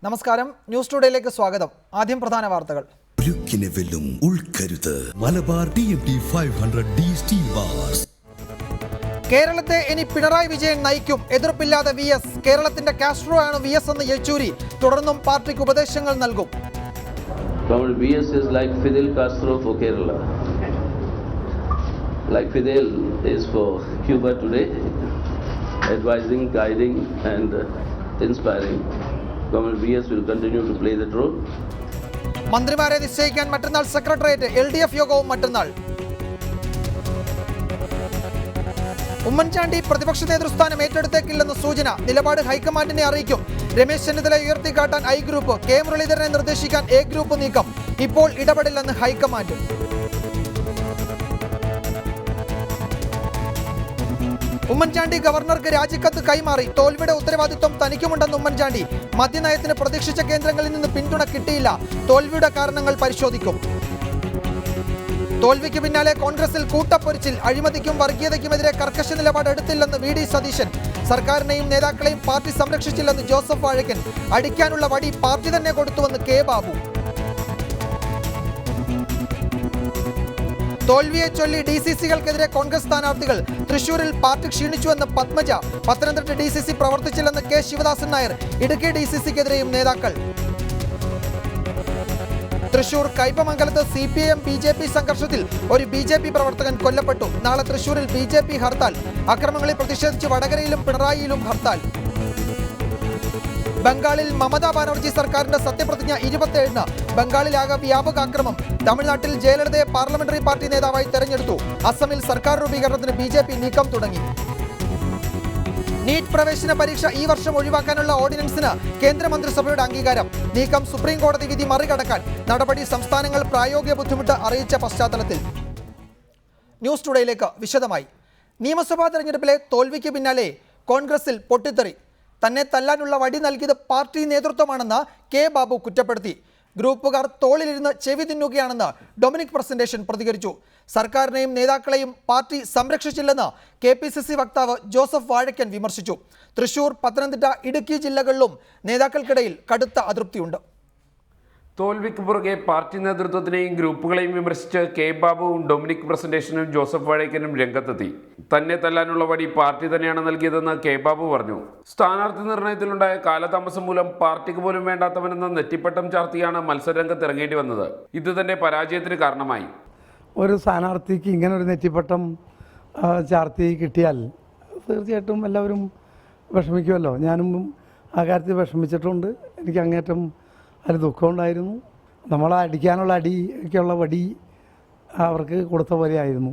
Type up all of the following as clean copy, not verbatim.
നമസ്കാരം, ന്യൂസ് ടുഡേയിലേക്ക് സ്വാഗതം. ആദ്യം പ്രധാന വാർത്തകൾ. Malabar TMT 500D steel bars. കേരളത്തെ ഇനി പിണറായി വിജയൻ നയിക്കും, എതിർപ്പില്ലാതെ VS. കേരളത്തിന്റെ കാസ്ട്രോ ആണ് VS എന്ന് യെച്ചൂരി. തുടർന്നും പാർട്ടിക്ക് ഉപദേശങ്ങൾ നൽകും. VS is like Fidel Castro for Kerala. Like Fidel is for Cuba today, advising, guiding and inspiring. VS will continue to play that role. മന്ത്രിമാരെ നിശ്ചയിക്കാൻ മറ്റന്നാൾ സെക്രട്ടേറിയറ്റ്. LDF യോഗവും മറ്റന്നാൾ. ഉമ്മൻചാണ്ടി പ്രതിപക്ഷ നേതൃസ്ഥാനം ഏറ്റെടുത്തേക്കില്ലെന്ന് സൂചന. നിലപാട് ഹൈക്കമാൻഡിനെ അറിയിക്കും. രമേശ് ചെന്നിത്തല ഉയർത്തിക്കാട്ടാൻ I ഗ്രൂപ്പ്. K മുരളീധരനെ നിർദ്ദേശിക്കാൻ A ഗ്രൂപ്പ് നീക്കം. ഇപ്പോൾ ഇടപെടില്ലെന്ന് ഹൈക്കമാൻഡ്. ഉമ്മൻചാണ്ടി ഗവർണർക്ക് രാജിക്കത്ത് കൈമാറി. തോൽവിയുടെ ഉത്തരവാദിത്വം തനിക്കുമുണ്ടെന്ന് ഉമ്മൻചാണ്ടി. മദ്യനയത്തിന് പ്രതീക്ഷിച്ച കേന്ദ്രങ്ങളിൽ നിന്ന് പിന്തുണ കിട്ടിയില്ല. തോൽവിയുടെ കാരണങ്ങൾ പരിശോധിക്കും. തോൽവിക്ക് പിന്നാലെ കോൺഗ്രസിൽ കൂട്ടപ്പൊരിച്ചിൽ. അഴിമതിക്കും വർഗീയതയ്ക്കുമെതിരെ കർക്കശ നിലപാട് എടുത്തില്ലെന്ന് VD സതീശൻ. സർക്കാരിനെയും നേതാക്കളെയും പാർട്ടി സംരക്ഷിച്ചില്ലെന്ന് ജോസഫ് വാഴക്കൻ. അടിക്കാനുള്ള വടി പാർട്ടി തന്നെ കൊടുത്തുവെന്ന് K ബാബു. തോൽവിയെ ചൊല്ലി DCCകൾക്കെതിരെ കോൺഗ്രസ് സ്ഥാനാർത്ഥികൾ. തൃശൂരിൽ പാർട്ടി ക്ഷീണിച്ചുവെന്ന് പത്മജ. പത്തനംതിട്ട DCC പ്രവർത്തിച്ചില്ലെന്ന് K ശിവദാസൻ നായർ. ഇടുക്കി DCCക്കെതിരെയും നേതാക്കൾ. തൃശൂർ കയ്പമംഗലത്ത് CPIM BJP സംഘർഷത്തിൽ ഒരു BJP പ്രവർത്തകൻ കൊല്ലപ്പെട്ടു. നാളെ തൃശൂരിൽ BJP ഹർത്താൽ. അക്രമങ്ങളിൽ പ്രതിഷേധിച്ച് വടകരയിലും പിണറായിയിലും ഹർത്താൽ. ബംഗാളിൽ മമതാ ബാനർജി സർക്കാരിന്റെ സത്യപ്രതിജ്ഞ 27-ന്. ബംഗാളിലാകെ വ്യാപക ആക്രമം. തമിഴ്നാട്ടിൽ ജയലളിതയെ പാർലമെന്ററി പാർട്ടി നേതാവായി തെരഞ്ഞെടുത്തു. അസമിൽ സർക്കാർ രൂപീകരണത്തിന് BJP നീക്കം തുടങ്ങി. നീറ്റ് പ്രവേശന പരീക്ഷ ഈ വർഷം ഒഴിവാക്കാനുള്ള ഓർഡിനൻസിന് കേന്ദ്രമന്ത്രിസഭയുടെ അംഗീകാരം. നീക്കം സുപ്രീം കോടതി വിധി മറികടക്കാൻ നടപടി. സംസ്ഥാനങ്ങൾ പ്രായോഗിക ബുദ്ധിമുട്ട് അറിയിച്ച പശ്ചാത്തലത്തിൽ. ന്യൂസ് ടുഡേയിലേക്ക് വിശദമായി. നിയമസഭാ തെരഞ്ഞെടുപ്പിലെ തോൽവിക്ക് പിന്നാലെ കോൺഗ്രസിൽ പൊട്ടിത്തെറി. തന്നെ തല്ലാനുള്ള വടി നൽകിയത് പാർട്ടി നേതൃത്വമാണെന്ന് K ബാബു കുറ്റപ്പെടുത്തി. ഗ്രൂപ്പുകാർ തോളിലിരുന്ന് ചെവി തിന്നുകയാണെന്ന് ഡൊമിനിക് പ്രസന്റേഷൻ പ്രതികരിച്ചു. സർക്കാരിനെയും നേതാക്കളെയും പാർട്ടി സംരക്ഷിച്ചില്ലെന്ന് KPCC വക്താവ് ജോസഫ് വാഴക്കൻ വിമർശിച്ചു. തൃശൂർ, പത്തനംതിട്ട, ഇടുക്കി ജില്ലകളിലും നേതാക്കൾക്കിടയിൽ കടുത്ത അതൃപ്തിയുണ്ട്. തോൽവിക്ക് പുറകെ പാർട്ടി നേതൃത്വത്തിനെയും ഗ്രൂപ്പുകളെയും വിമർശിച്ച് K ബാബുവും ഡൊമിനിക് പ്രസന്റേഷനും ജോസഫ് വാഴക്കനും രംഗത്തെത്തി. തന്നെ തല്ലാനുള്ള വടി പാർട്ടി തന്നെയാണ് നൽകിയതെന്ന് K ബാബു പറഞ്ഞു. സ്ഥാനാർത്ഥി നിർണയത്തിലുണ്ടായ കാലതാമസം മൂലം പാർട്ടിക്ക് പോലും വേണ്ടാത്തവനെന്ന നെറ്റിപ്പട്ടം ചാർത്തിയാണ് മത്സരരംഗത്ത് ഇറങ്ങേണ്ടി വന്നത്. ഇത് തന്നെ പരാജയത്തിന് കാരണമായി. ഒരു സ്ഥാനാർത്ഥിക്ക് ഇങ്ങനെ ഒരു നെറ്റിപ്പട്ടം ചാർത്തി കിട്ടിയാൽ തീർച്ചയായിട്ടും എല്ലാവരും വിഷമിക്കുമല്ലോ. ഞാനും ആ കാര്യത്തിൽ വിഷമിച്ചിട്ടുണ്ട്. എനിക്ക് അങ്ങേറ്റം അതിൽ ദുഃഖമുണ്ടായിരുന്നു. നമ്മളെ അടിക്കാനുള്ള അടിക്കുള്ള വടി അവർക്ക് കൊടുത്ത പോലെയായിരുന്നു.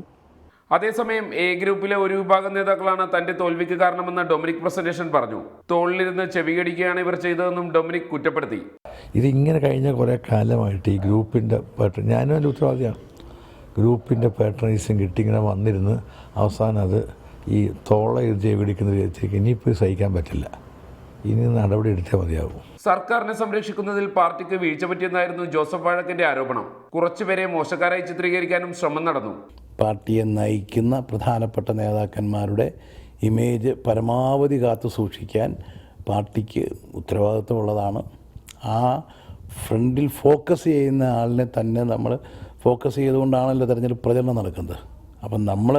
അതേസമയം A ഗ്രൂപ്പിലെ ഒരു വിഭാഗം നേതാക്കളാണ് തന്റെ തോൽവിക്ക് കാരണമെന്ന് ഡൊമിനിക് പ്രസന്റേഷൻ പറഞ്ഞു. തോളിലിരുന്ന് ചെവികടിക്കുകയാണ് ഇവർ ചെയ്തതെന്നും ഡൊമിനിക് കുറ്റപ്പെടുത്തി. ഇതിങ്ങനെ കഴിഞ്ഞ കുറേ കാലമായിട്ട് ഈ ഗ്രൂപ്പിൻ്റെ ഞാനും അതിൻ്റെ ഉത്തരവാദിയാണ്. ഗ്രൂപ്പിൻ്റെ പാട്രണൈസും കിട്ടി ഇങ്ങനെ വന്നിരുന്ന് അവസാനം അത് ഈ തോള ചെവിടിക്കുന്ന വിധത്തിലേക്ക് ഇനിയിപ്പോൾ സഹിക്കാൻ പറ്റില്ല. ഇനി നടപടി എടുത്തേ മതിയാവും. സർക്കാരിനെ സംരക്ഷിക്കുന്നതിൽ പാർട്ടിക്ക് വീഴ്ച പറ്റിയെന്നായിരുന്നു ജോസഫ് വാഴക്കന്റെ ആരോപണം. കുറച്ചുപേരെ മോശക്കാരായി ചിത്രീകരിക്കാനും ശ്രമം നടന്നു. പാർട്ടിയെ നയിക്കുന്ന പ്രധാനപ്പെട്ട നേതാക്കന്മാരുടെ ഇമേജ് പരമാവധി കാത്തു സൂക്ഷിക്കാൻ പാർട്ടിക്ക് ഉത്തരവാദിത്വമുള്ളതാണ്. ആ ഫ്രണ്ടിൽ ഫോക്കസ് ചെയ്യുന്ന ആളിനെ തന്നെ നമ്മൾ ഫോക്കസ് ചെയ്തുകൊണ്ടാണല്ലോ തെരഞ്ഞെടുപ്പ് പ്രചരണം നടക്കുന്നത്. അപ്പം നമ്മൾ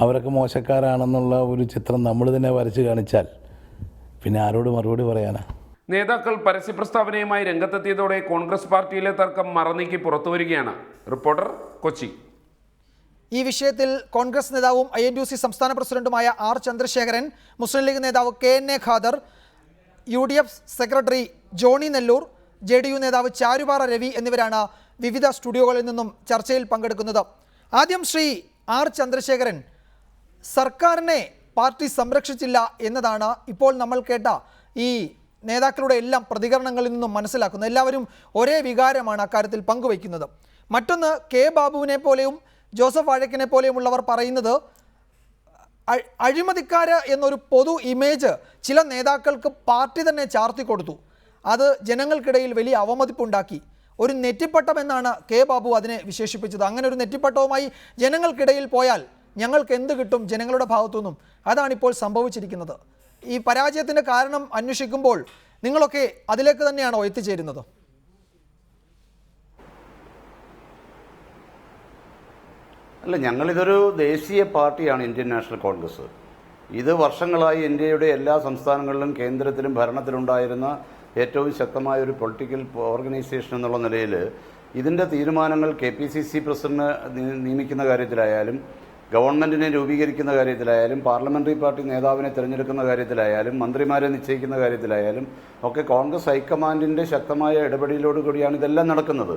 അവരൊക്കെ മോശക്കാരാണെന്നുള്ള ഒരു ചിത്രം നമ്മൾ തന്നെ വരച്ച് കാണിച്ചാൽ പിന്നെ ആരോട് മറുപടി പറയാനാ? നേതാക്കൾ പരസ്യ പ്രസ്താവനയുമായി രംഗത്തെത്തിയതോടെ കോൺഗ്രസ് പാർട്ടിയിലെ തർക്കം മറനീക്കി പുറത്തുവരികയാണ്. റിപ്പോർട്ടർ, കൊച്ചി. ഈ വിഷയത്തിൽ കോൺഗ്രസ് നേതാവും INTUC സംസ്ഥാന പ്രസിഡന്റുമായ R ചന്ദ്രശേഖരൻ, മുസ്ലിം ലീഗ് നേതാവ് KNA Khader, UDF secretary Johnny Nelloor, JDU നേതാവ് ചാരുപാറ രവി എന്നിവരാണ് വിവിധ സ്റ്റുഡിയോകളിൽ നിന്നും ചർച്ചയിൽ പങ്കെടുക്കുന്നത്. ആദ്യം ശ്രീ R ചന്ദ്രശേഖരൻ, സർക്കാരിനെ പാർട്ടി സംരക്ഷിച്ചില്ല എന്നതാണ് ഇപ്പോൾ നമ്മൾ കേട്ട ഈ നേതാക്കളുടെ എല്ലാം പ്രതികരണങ്ങളിൽ നിന്നും മനസ്സിലാക്കുന്നത്. എല്ലാവരും ഒരേ വികാരമാണ് അക്കാര്യത്തിൽ പങ്കുവയ്ക്കുന്നത്. മറ്റൊന്ന്, K ബാബുവിനെ പോലെയും ജോസഫ് വാഴക്കനെ പോലെയുമുള്ളവർ പറയുന്നത് അഴിമതിക്കാര് എന്നൊരു പൊതു ഇമേജ് ചില നേതാക്കൾക്ക് പാർട്ടി തന്നെ ചാർത്തി കൊടുത്തു. അത് ജനങ്ങൾക്കിടയിൽ വലിയ അവമതിപ്പുണ്ടാക്കി. ഒരു നെറ്റിപ്പട്ടം എന്നാണ് K ബാബു അതിനെ വിശേഷിപ്പിച്ചത്. അങ്ങനെ ഒരു നെറ്റിപ്പട്ടവുമായി ജനങ്ങൾക്കിടയിൽ പോയാൽ ഞങ്ങൾക്ക് എന്ത് കിട്ടും ജനങ്ങളുടെ ഭാഗത്തുനിന്നും? അതാണിപ്പോൾ സംഭവിച്ചിരിക്കുന്നത്. ഈ പരാജയത്തിൻ്റെ കാരണം അന്വേഷിക്കുമ്പോൾ നിങ്ങളൊക്കെ അതിലേക്ക് തന്നെയാണോ എത്തിച്ചേരുന്നത്? അല്ല, ഞങ്ങളിതൊരു ദേശീയ പാർട്ടിയാണ് ഇന്ത്യൻ നാഷണൽ കോൺഗ്രസ്. ഇത് വർഷങ്ങളായി ഇന്ത്യയുടെ എല്ലാ സംസ്ഥാനങ്ങളിലും കേന്ദ്രത്തിലും ഭരണത്തിലുണ്ടായിരുന്ന ഏറ്റവും ശക്തമായ ഒരു പൊളിറ്റിക്കൽ ഓർഗനൈസേഷൻ എന്നുള്ള നിലയിൽ ഇതിൻ്റെ തീരുമാനങ്ങൾ KPCC പ്രസിഡന്റ് നിയമിക്കുന്ന കാര്യത്തിലായാലും, ഗവൺമെൻറ്റിനെ രൂപീകരിക്കുന്ന കാര്യത്തിലായാലും, പാർലമെൻ്ററി പാർട്ടി നേതാവിനെ തിരഞ്ഞെടുക്കുന്ന കാര്യത്തിലായാലും, മന്ത്രിമാരെ നിശ്ചയിക്കുന്ന കാര്യത്തിലായാലും ഒക്കെ കോൺഗ്രസ് ഹൈക്കമാൻഡിൻ്റെ ശക്തമായ ഇടപെടലോടുകൂടിയാണ് ഇതെല്ലാം നടക്കുന്നത്.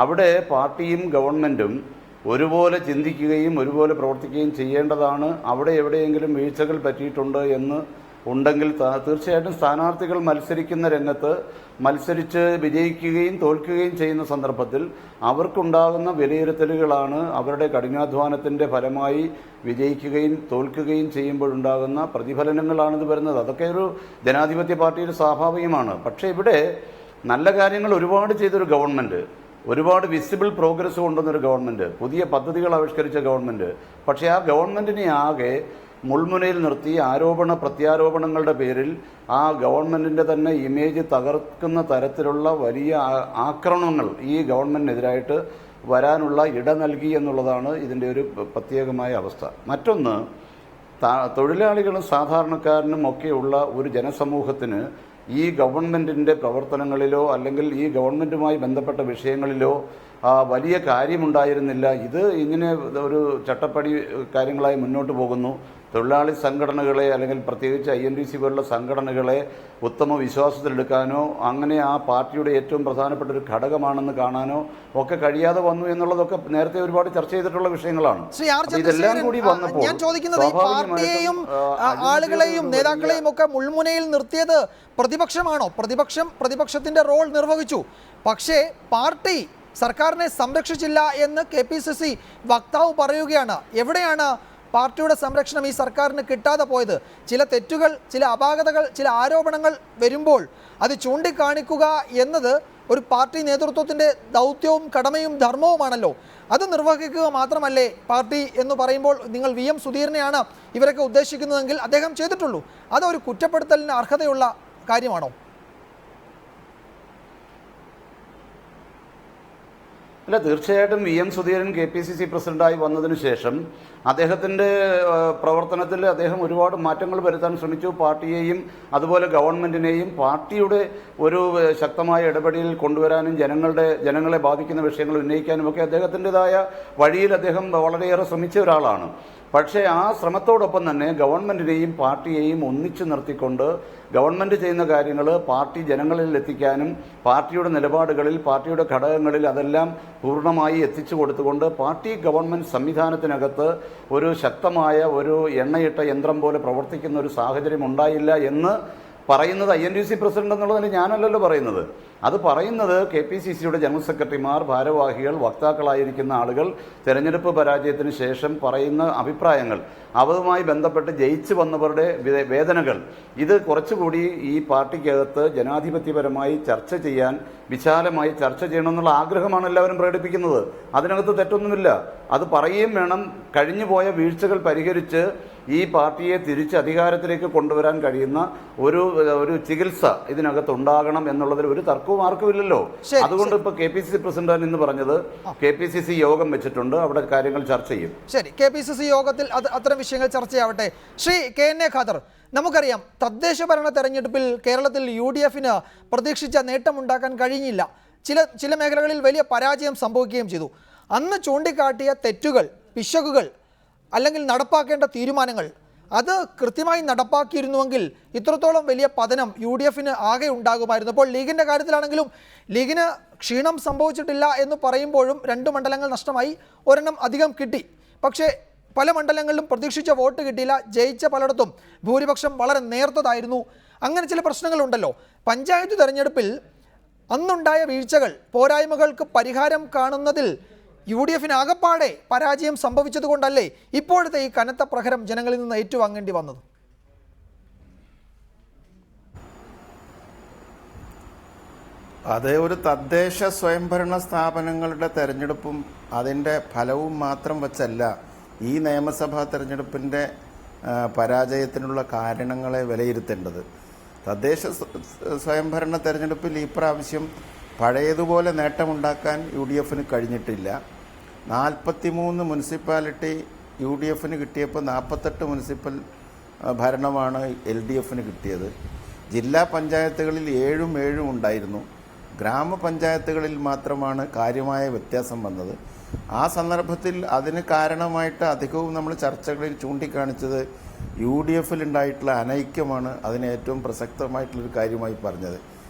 അവിടെ പാർട്ടിയും ഗവൺമെൻറ്റും ഒരുപോലെ ചിന്തിക്കുകയും ഒരുപോലെ പ്രവർത്തിക്കുകയും ചെയ്യേണ്ടതാണ്. അവിടെ എവിടെയെങ്കിലും വീഴ്ചകൾ പറ്റിയിട്ടുണ്ട് എന്ന് ഉണ്ടെങ്കിൽ തീർച്ചയായിട്ടും സ്ഥാനാർത്ഥികൾ മത്സരിക്കുന്ന രംഗത്ത് മത്സരിച്ച് വിജയിക്കുകയും തോൽക്കുകയും ചെയ്യുന്ന സന്ദർഭത്തിൽ അവർക്കുണ്ടാകുന്ന വിലയിരുത്തലുകളാണ് അവരുടെ കഠിനാധ്വാനത്തിൻ്റെ ഫലമായി വിജയിക്കുകയും തോൽക്കുകയും ചെയ്യുമ്പോഴുണ്ടാകുന്ന പ്രതിഫലനങ്ങളാണിത് വരുന്നത്. അതൊക്കെ ഒരു ജനാധിപത്യ പാർട്ടിയിൽ സ്വാഭാവികമാണ്. പക്ഷേ ഇവിടെ നല്ല കാര്യങ്ങൾ ഒരുപാട് ചെയ്തൊരു ഗവൺമെൻറ്, ഒരുപാട് വിസിബിൾ പ്രോഗ്രസ് കൊണ്ടുവന്നൊരു ഗവൺമെൻറ്, പുതിയ പദ്ധതികൾ ആവിഷ്കരിച്ച ഗവൺമെൻറ്, പക്ഷേ ആ ഗവൺമെൻറ്റിനെ ആകെ മുൾമുനയിൽ നിർത്തി ആരോപണ പ്രത്യാരോപണങ്ങളുടെ പേരിൽ ആ ഗവൺമെൻറ്റിൻ്റെ തന്നെ ഇമേജ് തകർക്കുന്ന തരത്തിലുള്ള വലിയ ആക്രമണങ്ങൾ ഈ ഗവൺമെൻറ്റിനെതിരായിട്ട് വരാനുള്ള ഇട നൽകി എന്നുള്ളതാണ് ഇതിൻ്റെ ഒരു പ്രത്യേകമായ അവസ്ഥ. മറ്റൊന്ന്, തൊഴിലാളികളും സാധാരണക്കാരനും ഒക്കെയുള്ള ഒരു ജനസമൂഹത്തിന് ഈ ഗവൺമെൻറ്റിൻ്റെ പ്രവർത്തനങ്ങളിലോ അല്ലെങ്കിൽ ഈ ഗവൺമെൻറ്റുമായി ബന്ധപ്പെട്ട വിഷയങ്ങളിലോ വലിയ കാര്യമുണ്ടായിരുന്നില്ല. ഇത് ഇങ്ങനെ ഒരു ചട്ടപ്പടി കാര്യങ്ങളായി മുന്നോട്ട് പോകുന്നു. തൊഴിലാളി സംഘടനകളെ അല്ലെങ്കിൽ പ്രത്യേകിച്ച് INTC പോലുള്ള സംഘടനകളെ ഉത്തമ വിശ്വാസത്തിലെടുക്കാനോ അങ്ങനെ ആ പാർട്ടിയുടെ ഏറ്റവും പ്രധാനപ്പെട്ട ഒരു ഘടകമാണെന്ന് കാണാനോ ഒക്കെ കഴിയാതെ വന്നു എന്നുള്ളതൊക്കെ നേരത്തെ ഒരുപാട് ചർച്ച ചെയ്തിട്ടുള്ള വിഷയങ്ങളാണ്. ഇതെല്ലാം കൂടി വന്നപ്പോൾ ഞാൻ ചോദിക്കുന്നത്, ഈ പാർട്ടിയെയും ആളുകളെയും നേതാക്കളെയും ഒക്കെ മുൾമുനയിൽ നിർത്തിയത് പ്രതിപക്ഷമാണോ? പ്രതിപക്ഷത്തിന്റെ റോൾ നിർവഹിച്ചു. പക്ഷേ പാർട്ടി സർക്കാരിനെ സംരക്ഷിച്ചില്ല എന്ന് KPCC വക്താവ് പറയുകയാണ്. എവിടെയാണ് പാർട്ടിയുടെ സംരക്ഷണം ഈ സർക്കാരിന് കിട്ടാതെ പോയത്? ചില തെറ്റുകൾ, ചില അപാകതകൾ, ചില ആരോപണങ്ങൾ വരുമ്പോൾ അത് ചൂണ്ടിക്കാണിക്കുക എന്നത് ഒരു പാർട്ടി നേതൃത്വത്തിൻ്റെ ദൗത്യവും കടമയും ധർമ്മവുമാണല്ലോ. അത് നിർവഹിക്കുക മാത്രമല്ലേ പാർട്ടി എന്ന് പറയുമ്പോൾ നിങ്ങൾ VM സുധീരനെയാണ് ഇവരൊക്കെ ഉദ്ദേശിക്കുന്നതെങ്കിൽ അദ്ദേഹം ചെയ്തിട്ടുള്ളൂ. അതൊരു കുറ്റപ്പെടുത്തലിന് അർഹതയുള്ള കാര്യമാണോ? അല്ല, തീർച്ചയായിട്ടും VM സുധീരൻ KPCC പ്രസിഡന്റായി വന്നതിന് ശേഷം അദ്ദേഹത്തിൻ്റെ പ്രവർത്തനത്തിൽ അദ്ദേഹം ഒരുപാട് മാറ്റങ്ങൾ വരുത്താൻ ശ്രമിച്ചു. പാർട്ടിയെയും അതുപോലെ ഗവൺമെൻറ്റിനെയും പാർട്ടിയുടെ ഒരു ശക്തമായ ഇടപെടലിൽ കൊണ്ടുവരാനും ജനങ്ങളെ ബാധിക്കുന്ന വിഷയങ്ങൾ ഉന്നയിക്കാനും ഒക്കെ അദ്ദേഹത്തിൻ്റെതായ വഴിയിൽ അദ്ദേഹം വളരെയേറെ ശ്രമിച്ച ഒരാളാണ്. പക്ഷേ ആ ശ്രമത്തോടൊപ്പം തന്നെ ഗവൺമെൻറ്റിനെയും പാർട്ടിയെയും ഒന്നിച്ചു നിർത്തിക്കൊണ്ട് ഗവൺമെൻറ് ചെയ്യുന്ന കാര്യങ്ങൾ പാർട്ടി ജനങ്ങളിൽ എത്തിക്കാനും പാർട്ടിയുടെ നിലപാടുകളിൽ പാർട്ടിയുടെ ഘടകങ്ങളിൽ അതെല്ലാം പൂർണ്ണമായി എത്തിച്ചു കൊടുത്തുകൊണ്ട് പാർട്ടി ഗവൺമെൻറ് സംവിധാനത്തിനകത്ത് ഒരു ശക്തമായ ഒരു എണ്ണയിട്ട യന്ത്രം പോലെ പ്രവർത്തിക്കുന്ന ഒരു സാഹചര്യം ഉണ്ടായില്ല എന്ന് പറയുന്നത് INTC പ്രസിഡന്റ് എന്നുള്ളതിന് ഞാനല്ലല്ലോ പറയുന്നത്. അത് പറയുന്നത് KPCCയുടെ ജനറൽ സെക്രട്ടറിമാർ, ഭാരവാഹികൾ, വക്താക്കളായിരിക്കുന്ന ആളുകൾ തെരഞ്ഞെടുപ്പ് പരാജയത്തിന് ശേഷം പറയുന്ന അഭിപ്രായങ്ങൾ, അതുമായി ബന്ധപ്പെട്ട് ജയിച്ചു വന്നവരുടെ വേദനകൾ, ഇത് കുറച്ചുകൂടി ഈ പാർട്ടിക്കകത്ത് ജനാധിപത്യപരമായി ചർച്ച ചെയ്യാൻ, വിശാലമായി ചർച്ച ചെയ്യണമെന്നുള്ള ആഗ്രഹമാണ് എല്ലാവരും പ്രകടിപ്പിക്കുന്നത്. അതിനകത്ത് തെറ്റൊന്നുമില്ല. അത് പറയുകയും വേണം. കഴിഞ്ഞുപോയ വീഴ്ചകൾ പരിഹരിച്ച് ഈ പാർട്ടിയെ തിരിച്ച് അധികാരത്തിലേക്ക് കൊണ്ടുവരാൻ കഴിയുന്ന ഒരു ചികിത്സ ഇതിനകത്ത് ഉണ്ടാകണം എന്നുള്ളതിൽ ഒരു തർക്കവും ആർക്കുമില്ലല്ലോ. അതുകൊണ്ട് ഇപ്പൊ KPCC പ്രസിഡന്റ് എന്ന് പറഞ്ഞത് KPCC യോഗം വെച്ചിട്ടുണ്ട്, അവിടെ കാര്യങ്ങൾ ചർച്ച ചെയ്യും. ശരി, KPCC യോഗത്തിൽ അത്തരം വിഷയങ്ങൾ ചർച്ചയാവട്ടെ. ശ്രീ KNA ഖാദർ, നമുക്കറിയാം തദ്ദേശ ഭരണ തെരഞ്ഞെടുപ്പിൽ കേരളത്തിൽ UDFന് പ്രതീക്ഷിച്ച നേട്ടമുണ്ടാക്കാൻ കഴിഞ്ഞില്ല. ചില മേഖലകളിൽ വലിയ പരാജയം സംഭവിക്കുകയും ചെയ്തു. അന്ന് ചൂണ്ടിക്കാട്ടിയ തെറ്റുകൾ, പിശകുകൾ അല്ലെങ്കിൽ നടപ്പാക്കേണ്ട തീരുമാനങ്ങൾ അത് കൃത്യമായി നടപ്പാക്കിയിരുന്നുവെങ്കിൽ ഇത്രത്തോളം വലിയ പതനം UDFന് ആകെ ഉണ്ടാകുമായിരുന്നു. അപ്പോൾ ലീഗിൻ്റെ കാര്യത്തിലാണെങ്കിലും ലീഗിന് ക്ഷീണം സംഭവിച്ചിട്ടില്ല എന്ന് പറയുമ്പോഴും 2 മണ്ഡലങ്ങൾ നഷ്ടമായി, ഒരെണ്ണം അധികം കിട്ടി. പക്ഷേ പല മണ്ഡലങ്ങളിലും പ്രതീക്ഷിച്ച വോട്ട് കിട്ടിയില്ല. ജയിച്ച പലയിടത്തും ഭൂരിപക്ഷം വളരെ നേർത്തതായിരുന്നു. അങ്ങനെ ചില പ്രശ്നങ്ങളുണ്ടല്ലോ. പഞ്ചായത്ത് തെരഞ്ഞെടുപ്പിൽ അന്നുണ്ടായ വീഴ്ചകൾ, പോരായ്മകൾക്ക് പരിഹാരം കാണുന്നതിൽ UDFന് ആകപ്പാടെ പരാജയം സംഭവിച്ചതുകൊണ്ടല്ലേ ഇപ്പോഴത്തെ ഈ കനത്ത പ്രഹരം ജനങ്ങളിൽ നിന്ന് ഏറ്റുവാങ്ങേണ്ടി വന്നത്? അത് ഒരു തദ്ദേശ സ്വയംഭരണ സ്ഥാപനങ്ങളുടെ തെരഞ്ഞെടുപ്പും അതിൻ്റെ ഫലവും മാത്രം വച്ചല്ല ഈ നിയമസഭാ തെരഞ്ഞെടുപ്പിൻ്റെ പരാജയത്തിനുള്ള കാരണങ്ങളെ വിലയിരുത്തേണ്ടത്. തദ്ദേശ സ്വയംഭരണ തെരഞ്ഞെടുപ്പിൽ ഈ പ്രാവശ്യം പഴയതുപോലെ നേട്ടമുണ്ടാക്കാൻ UDF-ന് കഴിഞ്ഞിട്ടില്ല. 43 മുനിസിപ്പാലിറ്റി UDF-ന് കിട്ടിയപ്പോൾ 48 മുനിസിപ്പൽ ഭരണമാണ് LDF-ന് കിട്ടിയത്. ജില്ലാ പഞ്ചായത്തുകളിൽ 7 ഉണ്ടായിരുന്നു. ഗ്രാമപഞ്ചായത്തുകളിൽ മാത്രമാണ് കാര്യമായ വ്യത്യാസം വന്നത്. ആ സന്ദർഭത്തിൽ അതിന് കാരണമായിട്ട് അധികവും നമ്മൾ ചർച്ചകളിൽ ചൂണ്ടിക്കാണിച്ചത് UDF-ലുണ്ടായിട്ടുള്ള അനൈക്യമാണ് അതിന് ഏറ്റവും പ്രസക്തമായിട്ടുള്ളൊരു കാര്യമായി പറഞ്ഞത്.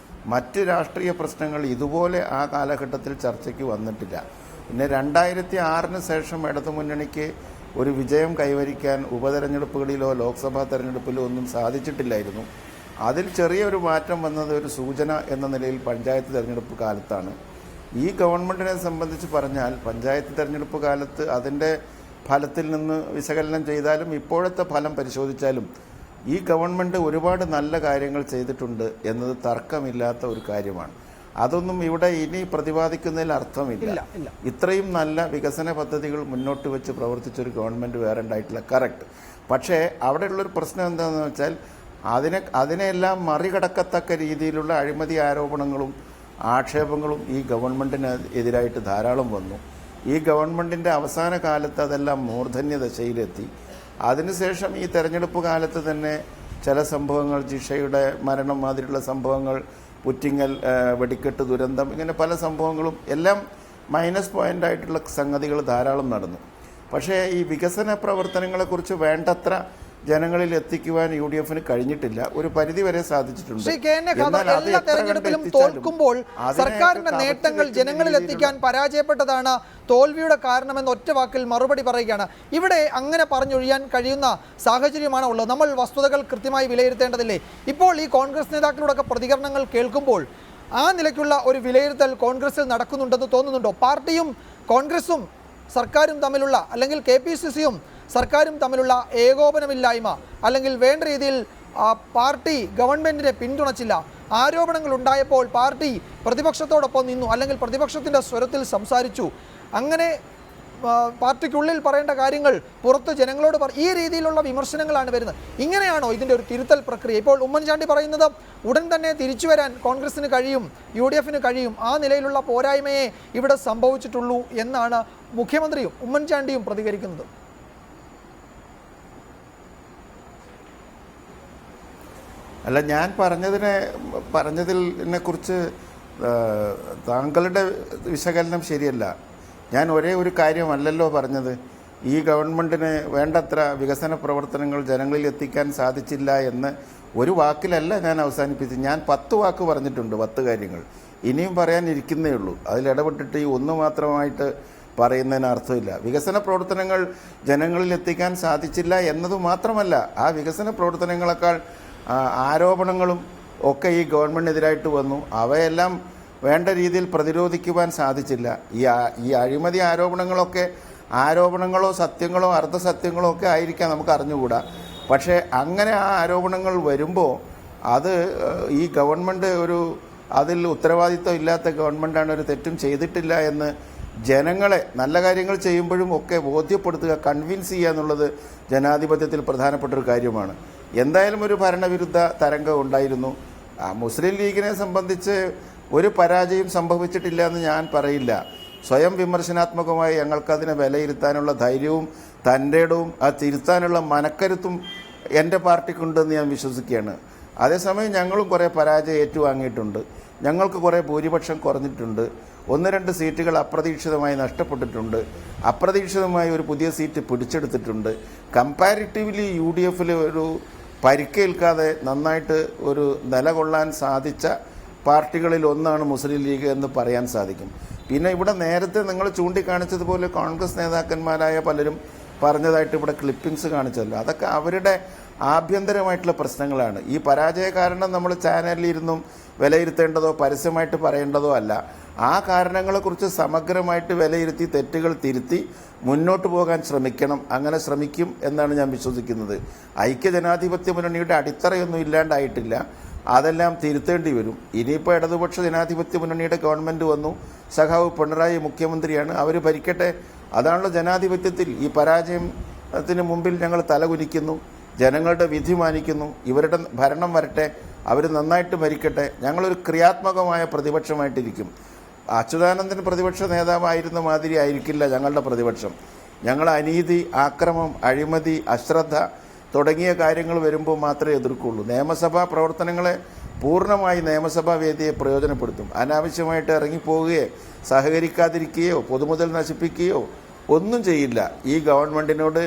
മറ്റ് രാഷ്ട്രീയ പ്രശ്നങ്ങൾ ഇതുപോലെ ആ കാലഘട്ടത്തിൽ ചർച്ചയ്ക്ക് വന്നിട്ടില്ല. പിന്നെ 2006-ന് ശേഷം ഇടതുമുന്നണിക്ക് ഒരു വിജയം കൈവരിക്കാൻ ഉപതെരഞ്ഞെടുപ്പുകളിലോ ലോക്സഭാ തെരഞ്ഞെടുപ്പിലോ ഒന്നും സാധിച്ചിട്ടില്ലായിരുന്നു. അതിൽ ചെറിയൊരു മാറ്റം വന്നത് ഒരു സൂചന എന്ന നിലയിൽ പഞ്ചായത്ത് തെരഞ്ഞെടുപ്പ് കാലത്താണ്. ഈ ഗവൺമെൻറ്റിനെ സംബന്ധിച്ച് പറഞ്ഞാൽ പഞ്ചായത്ത് തെരഞ്ഞെടുപ്പ് കാലത്ത് അതിൻ്റെ ഫലത്തിൽ നിന്ന് വിശകലനം ചെയ്താലും ഇപ്പോഴത്തെ ഫലം പരിശോധിച്ചാലും ഈ ഗവൺമെൻറ് ഒരുപാട് നല്ല കാര്യങ്ങൾ ചെയ്തിട്ടുണ്ട് എന്നത് തർക്കമില്ലാത്ത ഒരു കാര്യമാണ്. അതൊന്നും ഇവിടെ ഇനി പ്രതിപാദിക്കുന്നതിൽ അർത്ഥമില്ല. ഇത്രയും നല്ല വികസന പദ്ധതികൾ മുന്നോട്ട് വെച്ച് പ്രവർത്തിച്ചൊരു ഗവൺമെൻറ് വേറെ ഉണ്ടായിട്ടില്ല, കറക്റ്റ്. പക്ഷേ അവിടെയുള്ളൊരു പ്രശ്നം എന്താണെന്ന് വെച്ചാൽ അതിനെല്ലാം മറികടക്കത്തക്ക രീതിയിലുള്ള അഴിമതി ആരോപണങ്ങളും ആക്ഷേപങ്ങളും ഈ ഗവൺമെൻറ്റിന് എതിരായിട്ട് ധാരാളം വന്നു. ഈ ഗവൺമെൻറ്റിൻ്റെ അവസാന കാലത്ത് അതെല്ലാം മൂർധന്യ ദശയിലെത്തി. അതിനുശേഷം ഈ തെരഞ്ഞെടുപ്പ് കാലത്ത് തന്നെ ചില സംഭവങ്ങൾ, ജിഷയുടെ മരണം മാതിരിയുള്ള സംഭവങ്ങൾ, പുറ്റിങ്ങൽ വെടിക്കെട്ട് ദുരന്തം, ഇങ്ങനെ പല സംഭവങ്ങളും എല്ലാം മൈനസ് പോയിൻ്റായിട്ടുള്ള സംഗതികൾ ധാരാളം നടന്നു. പക്ഷേ ഈ വികസന പ്രവർത്തനങ്ങളെക്കുറിച്ച് വേണ്ടത്ര ജനങ്ങളിൽ എത്തിക്കുവാൻ UDF-ന് കഴിഞ്ഞിട്ടില്ല. ഒരു പരിധി വരെ സാധിച്ചിട്ടുണ്ട്. എല്ലാ തെരഞ്ഞെടുപ്പിലും തോൽക്കുമ്പോൾ സർക്കാരിന്റെ നേട്ടങ്ങൾ ജനങ്ങളിൽ എത്തിക്കാൻ പരാജയപ്പെട്ടതാണ് തോൽവിയുടെ കാരണമെന്ന് ഒറ്റ വാക്കിൽ മറുപടി പറയുകയാണ്. ഇവിടെ അങ്ങനെ പറഞ്ഞൊഴിയാൻ കഴിയുന്ന സാഹചര്യമാണ് ഉള്ളത്. നമ്മൾ വസ്തുതകൾ കൃത്യമായി വിലയിരുത്തേണ്ടതില്ലേ? ഇപ്പോൾ ഈ കോൺഗ്രസ് നേതാക്കളുടെയൊക്കെ പ്രതികരണങ്ങൾ കേൾക്കുമ്പോൾ ആ നിലയ്ക്കുള്ള ഒരു വിലയിരുത്തൽ കോൺഗ്രസിൽ നടക്കുന്നുണ്ടെന്ന് തോന്നുന്നുണ്ടോ? പാർട്ടിയും കോൺഗ്രസും സർക്കാരും തമ്മിലുള്ള, അല്ലെങ്കിൽ KPCC-യും സർക്കാരും തമ്മിലുള്ള ഏകോപനമില്ലായ്മ, അല്ലെങ്കിൽ വേണ്ട രീതിയിൽ പാർട്ടി ഗവൺമെൻറ്റിനെ പിന്തുണച്ചില്ല, ആരോപണങ്ങൾ ഉണ്ടായപ്പോൾ പാർട്ടി പ്രതിപക്ഷത്തോടൊപ്പം നിന്നു, അല്ലെങ്കിൽ പ്രതിപക്ഷത്തിൻ്റെ സ്വരത്തിൽ സംസാരിച്ചു, അങ്ങനെ പാർട്ടിക്കുള്ളിൽ പറയേണ്ട കാര്യങ്ങൾ പുറത്ത് ജനങ്ങളോട് ഈ രീതിയിലുള്ള വിമർശനങ്ങളാണ് വരുന്നത്. ഇങ്ങനെയാണോ ഇതിൻ്റെ ഒരു തിരുത്തൽ പ്രക്രിയ? ഇപ്പോൾ ഉമ്മൻചാണ്ടി പറയുന്നത് ഉടൻ തന്നെ തിരിച്ചു വരാൻ കോൺഗ്രസിന് കഴിയും, UDF-ന് കഴിയും, ആ നിലയിലുള്ള പോരായ്മയെ ഇവിടെ സംഭവിച്ചിട്ടുള്ളൂ എന്നാണ് മുഖ്യമന്ത്രിയും ഉമ്മൻചാണ്ടിയും പ്രതികരിക്കുന്നത്. അല്ല, ഞാൻ പറഞ്ഞതിനെ കുറിച്ച് താങ്കളുടെ വിശകലനം ശരിയല്ല. ഞാൻ ഒരേ ഒരു കാര്യമല്ലല്ലോ പറഞ്ഞത്. ഈ ഗവൺമെൻറ്റിന് വേണ്ടത്ര വികസന പ്രവർത്തനങ്ങൾ ജനങ്ങളിൽ എത്തിക്കാൻ സാധിച്ചില്ല എന്ന് ഒരു വാക്കിലല്ല ഞാൻ അവസാനിപ്പിച്ചത്. ഞാൻ 10 വാക്ക് പറഞ്ഞിട്ടുണ്ട്, 10 കാര്യങ്ങൾ. ഇനിയും പറയാനിരിക്കുന്നേ ഉള്ളൂ. അതിലിടപെട്ടിട്ട് ഈ ഒന്ന് മാത്രമായിട്ട് പറയുന്നതിന് അർത്ഥമില്ല. വികസന പ്രവർത്തനങ്ങൾ ജനങ്ങളിൽ എത്തിക്കാൻ സാധിച്ചില്ല എന്നത് മാത്രമല്ല, ആ വികസന പ്രവർത്തനങ്ങളെക്കാൾ ആരോപണങ്ങളും ഒക്കെ ഈ ഗവൺമെൻറ്റിനെതിരായിട്ട് വന്നു. അവയെല്ലാം വേണ്ട രീതിയിൽ പ്രതിരോധിക്കുവാൻ സാധിച്ചില്ല. ഈ അഴിമതി ആരോപണങ്ങളോ സത്യങ്ങളോ അർദ്ധസത്യങ്ങളോ ഒക്കെ ആയിരിക്കാം, നമുക്ക് അറിഞ്ഞുകൂടാ. പക്ഷേ അങ്ങനെ ആ ആരോപണങ്ങൾ വരുമ്പോൾ അത് ഈ ഗവൺമെൻറ് അതിൽ ഉത്തരവാദിത്വം ഇല്ലാത്ത ഗവൺമെൻറ്റാണ്, ഒരു തെറ്റും ചെയ്തിട്ടില്ല എന്ന് ജനങ്ങളെ നല്ല കാര്യങ്ങൾ ചെയ്യുമ്പോഴും ഒക്കെ ബോധ്യപ്പെടുത്തുക, കൺവിൻസ് ചെയ്യുക എന്നുള്ളത് ജനാധിപത്യത്തിൽ പ്രധാനപ്പെട്ടൊരു കാര്യമാണ്. എന്തായാലും ഒരു ഭരണവിരുദ്ധ തരംഗം ഉണ്ടായിരുന്നു. മുസ്ലിം ലീഗിനെ സംബന്ധിച്ച് ഒരു പരാജയം സംഭവിച്ചിട്ടില്ല എന്ന് ഞാൻ പറയില്ല. സ്വയം വിമർശനാത്മകമായി ഞങ്ങൾക്കതിനെ വിലയിരുത്താനുള്ള ധൈര്യവും തൻ്റെ ഇടവും തിരുത്താനുള്ള മനക്കരുത്തും എൻ്റെ പാർട്ടിക്കുണ്ടെന്ന് ഞാൻ വിശ്വസിക്കുകയാണ്. അതേസമയം ഞങ്ങളും കുറേ പരാജയം ഏറ്റുവാങ്ങിയിട്ടുണ്ട്. ഞങ്ങൾക്ക് കുറേ ഭൂരിപക്ഷം കുറഞ്ഞിട്ടുണ്ട്. 1-2 സീറ്റുകൾ അപ്രതീക്ഷിതമായി നഷ്ടപ്പെട്ടിട്ടുണ്ട്. അപ്രതീക്ഷിതമായി ഒരു പുതിയ സീറ്റ് പിടിച്ചെടുത്തിട്ടുണ്ട്. കമ്പാരിറ്റീവ്ലി UDF-ൽ ഒരു പരിക്കേൽക്കാതെ നന്നായിട്ട് ഒരു നിലകൊള്ളാൻ സാധിച്ച പാർട്ടികളിൽ ഒന്നാണ് മുസ്ലിം ലീഗ് എന്ന് പറയാൻ സാധിക്കും. പിന്നെ ഇവിടെ നേരത്തെ നിങ്ങൾ ചൂണ്ടിക്കാണിച്ചതുപോലെ കോൺഗ്രസ് നേതാക്കന്മാരായ പലരും പറഞ്ഞതായിട്ട് ഇവിടെ ക്ലിപ്പിങ്സ് കാണിച്ചല്ലോ, അതൊക്കെ അവരുടെ ആഭ്യന്തരമായിട്ടുള്ള പ്രശ്നങ്ങളാണ്. ഈ പരാജയ കാരണം നമ്മൾ ചാനലിലിരുന്നും വിലയിരുത്തേണ്ടതോ പരസ്യമായിട്ട് പറയേണ്ടതോ അല്ല. ആ കാരണങ്ങളെക്കുറിച്ച് സമഗ്രമായിട്ട് വിലയിരുത്തി തെറ്റുകൾ തിരുത്തി മുന്നോട്ട് പോകാൻ ശ്രമിക്കണം. അങ്ങനെ ശ്രമിക്കും എന്നാണ് ഞാൻ വിശ്വസിക്കുന്നത്. ഐക്യജനാധിപത്യ മുന്നണിയുടെ അടിത്തറയൊന്നും ഇല്ലാണ്ടായിട്ടില്ല, അതെല്ലാം തിരുത്തേണ്ടി വരും. ഇനിയിപ്പോൾ ഇടതുപക്ഷ ജനാധിപത്യ മുന്നണിയുടെ ഗവൺമെൻറ് വന്നു, സഖാവ് പിണറായി മുഖ്യമന്ത്രിയാണ്, അവർ ഭരിക്കട്ടെ. അതാണല്ലോ ജനാധിപത്യത്തിൽ. ഈ പരാജയത്തിന് മുമ്പിൽ ഞങ്ങൾ തലകുനിക്കുന്നു, ജനങ്ങളുടെ വിധി മാനിക്കുന്നു, ഇവരുടെ ഭരണം വരട്ടെ, അവർ നന്നായിട്ട് ഭരിക്കട്ടെ. ഞങ്ങളൊരു ക്രിയാത്മകമായ പ്രതിപക്ഷമായിട്ടിരിക്കും. അച്യുതാനന്ദൻ പ്രതിപക്ഷ നേതാവായിരുന്ന മാതിരി ആയിരിക്കില്ല ഞങ്ങളുടെ പ്രതിപക്ഷം. ഞങ്ങൾ അനീതി, ആക്രമം, അഴിമതി, അശ്രദ്ധ തുടങ്ങിയ കാര്യങ്ങൾ വരുമ്പോൾ മാത്രമേ എതിർക്കുള്ളൂ. നിയമസഭാ പ്രവർത്തനങ്ങളെ പൂർണ്ണമായി നിയമസഭാ വേദിയെ പ്രയോജനപ്പെടുത്തും. അനാവശ്യമായിട്ട് ഇറങ്ങിപ്പോവുകയോ സഹകരിക്കാതിരിക്കുകയോ പൊതുമുതൽ നശിപ്പിക്കുകയോ ഒന്നും ചെയ്യില്ല. ഈ ഗവൺമെൻറ്റിനോട്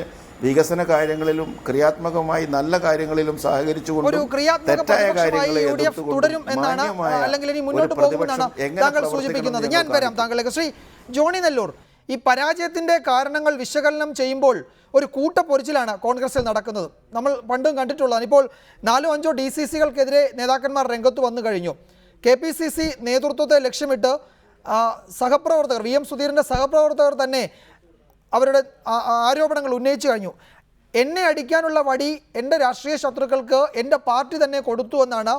വികസന കാര്യങ്ങളിലും ക്രിയാത്മകമായി നല്ല കാര്യങ്ങളിലും സഹകരിച്ചുകൊണ്ട് തെറ്റായ കാര്യങ്ങളെ തുടരും എന്നാണ്, അല്ലെങ്കിൽ ഇനി മുന്നോട്ട് പോകുമെന്നാണ് താങ്കൾ സൂചിപ്പിക്കുന്നത്. ഞാൻ വരാം താങ്കളിലേക്ക്. ശ്രീ ജോണി നെല്ലൂർ, ഈ പരാജയത്തിന്റെ കാരണങ്ങൾ വിശകലനം ചെയ്യുമ്പോൾ ഒരു കൂട്ടപ്പൊരിച്ചിലാണ് കോൺഗ്രസിൽ നടക്കുന്നത്. നമ്മൾ പണ്ടും കണ്ടിട്ടുള്ളതാണ്. ഇപ്പോൾ 4-5 DCCകൾക്കെതിരെ നേതാക്കന്മാർ രംഗത്ത് വന്നു കഴിഞ്ഞു. KPCC നേതൃത്വത്തെ ലക്ഷ്യമിട്ട് സഹപ്രവർത്തകർ, VM സുധീറിൻ്റെ സഹപ്രവർത്തകർ തന്നെ അവരുടെ ആരോപണങ്ങൾ ഉന്നയിച്ചു കഴിഞ്ഞു. എന്നെ അടിക്കാനുള്ള വടി എൻ്റെ രാഷ്ട്രീയ ശത്രുക്കൾക്ക് എൻ്റെ പാർട്ടി തന്നെ കൊടുത്തു എന്നാണ്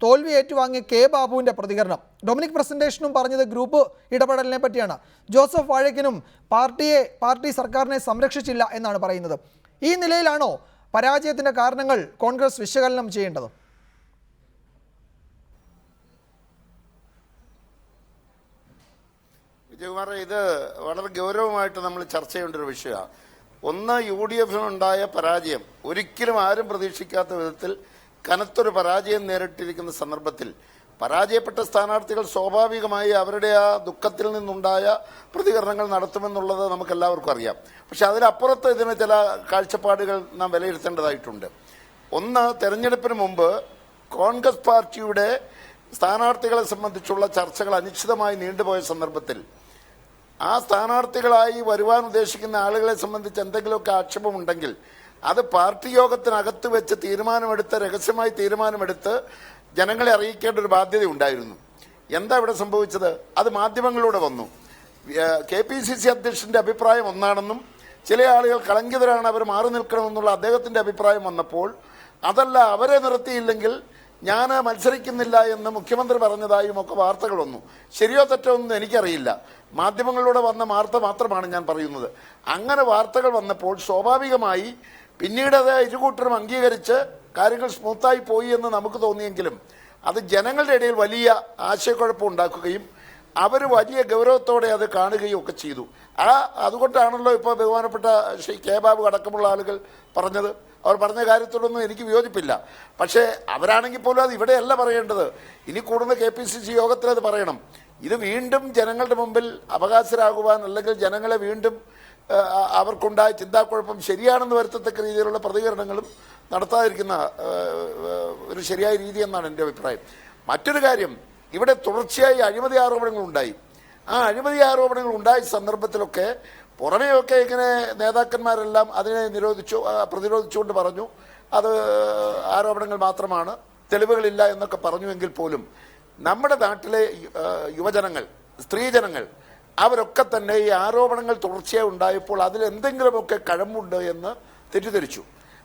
തോൽവി ഏറ്റുവാങ്ങിയ കെ ബാബുവിൻ്റെ പ്രതികരണം. ഡൊമിനിക് പ്രസന്റേഷനും പറഞ്ഞത് ഗ്രൂപ്പ് ഇടപെടലിനെ പറ്റിയാണ്. ജോസഫ് വാഴയ്ക്കനും പാർട്ടി സർക്കാരിനെ സംരക്ഷിച്ചില്ല എന്നാണ് പറയുന്നത്. ഈ നിലയിലാണോ പരാജയത്തിൻ്റെ കാരണങ്ങൾ കോൺഗ്രസ് വിശകലനം ചെയ്യേണ്ടത്? വിജയകുമാർ, ഇത് വളരെ ഗൗരവമായിട്ട് നമ്മൾ ചർച്ച ചെയ്യേണ്ട ഒരു വിഷയമാണ്. ഒന്ന്, UDFനുണ്ടായ പരാജയം ഒരിക്കലും ആരും പ്രതീക്ഷിക്കാത്ത വിധത്തിൽ കനത്തൊരു പരാജയം നേരിട്ടിരിക്കുന്ന സന്ദർഭത്തിൽ പരാജയപ്പെട്ട സ്ഥാനാർത്ഥികൾ സ്വാഭാവികമായി അവരുടെ ആ ദുഃഖത്തിൽ നിന്നുണ്ടായ പ്രതികരണങ്ങൾ നടത്തുമെന്നുള്ളത് നമുക്കെല്ലാവർക്കും അറിയാം. പക്ഷെ അതിലപ്പുറത്ത് ഇതിന് ചില കാഴ്ചപ്പാടുകൾ നാം വിലയിരുത്തേണ്ടതായിട്ടുണ്ട്. ഒന്ന്, തെരഞ്ഞെടുപ്പിന് മുമ്പ് കോൺഗ്രസ് പാർട്ടിയുടെ സ്ഥാനാർത്ഥികളെ സംബന്ധിച്ചുള്ള ചർച്ചകൾ അനിശ്ചിതമായി നീണ്ടുപോയ സന്ദർഭത്തിൽ ആ സ്ഥാനാർത്ഥികളായി വരുവാൻ ഉദ്ദേശിക്കുന്ന ആളുകളെ സംബന്ധിച്ച് എന്തെങ്കിലുമൊക്കെ ആക്ഷേപമുണ്ടെങ്കിൽ അത് പാർട്ടി യോഗത്തിനകത്ത് വെച്ച് രഹസ്യമായി തീരുമാനമെടുത്ത് ജനങ്ങളെ അറിയിക്കേണ്ട ഒരു ബാധ്യത ഉണ്ടായിരുന്നു. എന്താ ഇവിടെ സംഭവിച്ചത്? അത് മാധ്യമങ്ങളിലൂടെ വന്നു. KPCC അധ്യക്ഷന്റെ അഭിപ്രായം ഒന്നാണെന്നും ചില ആളുകൾ കളങ്കിതരാണ്, അവർ മാറി നിൽക്കണമെന്നുള്ള അദ്ദേഹത്തിന്റെ അഭിപ്രായം വന്നപ്പോൾ അതല്ല, അവരെ നിർത്തിയില്ലെങ്കിൽ ഞാൻ മത്സരിക്കുന്നില്ല എന്ന് മുഖ്യമന്ത്രി പറഞ്ഞതായും ഒക്കെ വാർത്തകൾ വന്നു. ശരിയോ തെറ്റോ ഒന്നും എനിക്കറിയില്ല. മാധ്യമങ്ങളിലൂടെ വന്ന വാർത്ത മാത്രമാണ് ഞാൻ പറയുന്നത്. അങ്ങനെ വാർത്തകൾ വന്നപ്പോൾ സ്വാഭാവികമായി പിന്നീട് അത് ഇരുകൂട്ടരും അംഗീകരിച്ച് കാര്യങ്ങൾ സ്മൂത്തായി പോയി എന്ന് നമുക്ക് തോന്നിയെങ്കിലും അത് ജനങ്ങളുടെ ഇടയിൽ വലിയ ആശയക്കുഴപ്പം ഉണ്ടാക്കുകയും അവർ വലിയ ഗൗരവത്തോടെ അത് കാണുകയും ഒക്കെ ചെയ്തു. അതുകൊണ്ടാണല്ലോ ഇപ്പോൾ ബഹുമാനപ്പെട്ട ശ്രീ കെ ബാബു അടക്കമുള്ള ആളുകൾ പറഞ്ഞത്. അവർ പറഞ്ഞ കാര്യത്തോടൊന്നും എനിക്ക് വിയോജിപ്പില്ല. പക്ഷേ അവരാണെങ്കിൽ പോലും അത് ഇവിടെയല്ല പറയേണ്ടത്. ഇനി കൂടുന്ന KPCC യോഗത്തിൽ അത് പറയണം. ഇത് വീണ്ടും ജനങ്ങളുടെ മുമ്പിൽ അവകാശരാകുവാൻ, അല്ലെങ്കിൽ ജനങ്ങളെ വീണ്ടും അവർക്കുണ്ടായ ചിന്താക്കുഴപ്പം ശരിയാണെന്ന് വരുത്തത്തക്ക രീതിയിലുള്ള പ്രതികരണങ്ങളും നടത്താതിരിക്കുന്ന ഒരു ശരിയായ രീതി എന്നാണ് എൻ്റെ അഭിപ്രായം. മറ്റൊരു കാര്യം, ഇവിടെ തുടർച്ചയായി അഴിമതി ആരോപണങ്ങൾ ഉണ്ടായി. ആ അഴിമതി ആരോപണങ്ങൾ ഉണ്ടായ സന്ദർഭത്തിലൊക്കെ പുറമെയൊക്കെ ഇങ്ങനെ നേതാക്കന്മാരെല്ലാം അതിനെ പ്രതിരോധിച്ചുകൊണ്ട് പറഞ്ഞു അത് ആരോപണങ്ങൾ മാത്രമാണ്, തെളിവുകളില്ല എന്നൊക്കെ പറഞ്ഞുവെങ്കിൽ പോലും നമ്മുടെ നാട്ടിലെ യുവജനങ്ങൾ, സ്ത്രീജനങ്ങൾ അവരൊക്കെ തന്നെ ഈ ആരോപണങ്ങൾ തുടർച്ചയായി ഉണ്ടായപ്പോൾ അതിലെന്തെങ്കിലുമൊക്കെ കഴമ്പുണ്ട് എന്ന് തെറ്റിദ്ധരിച്ചു.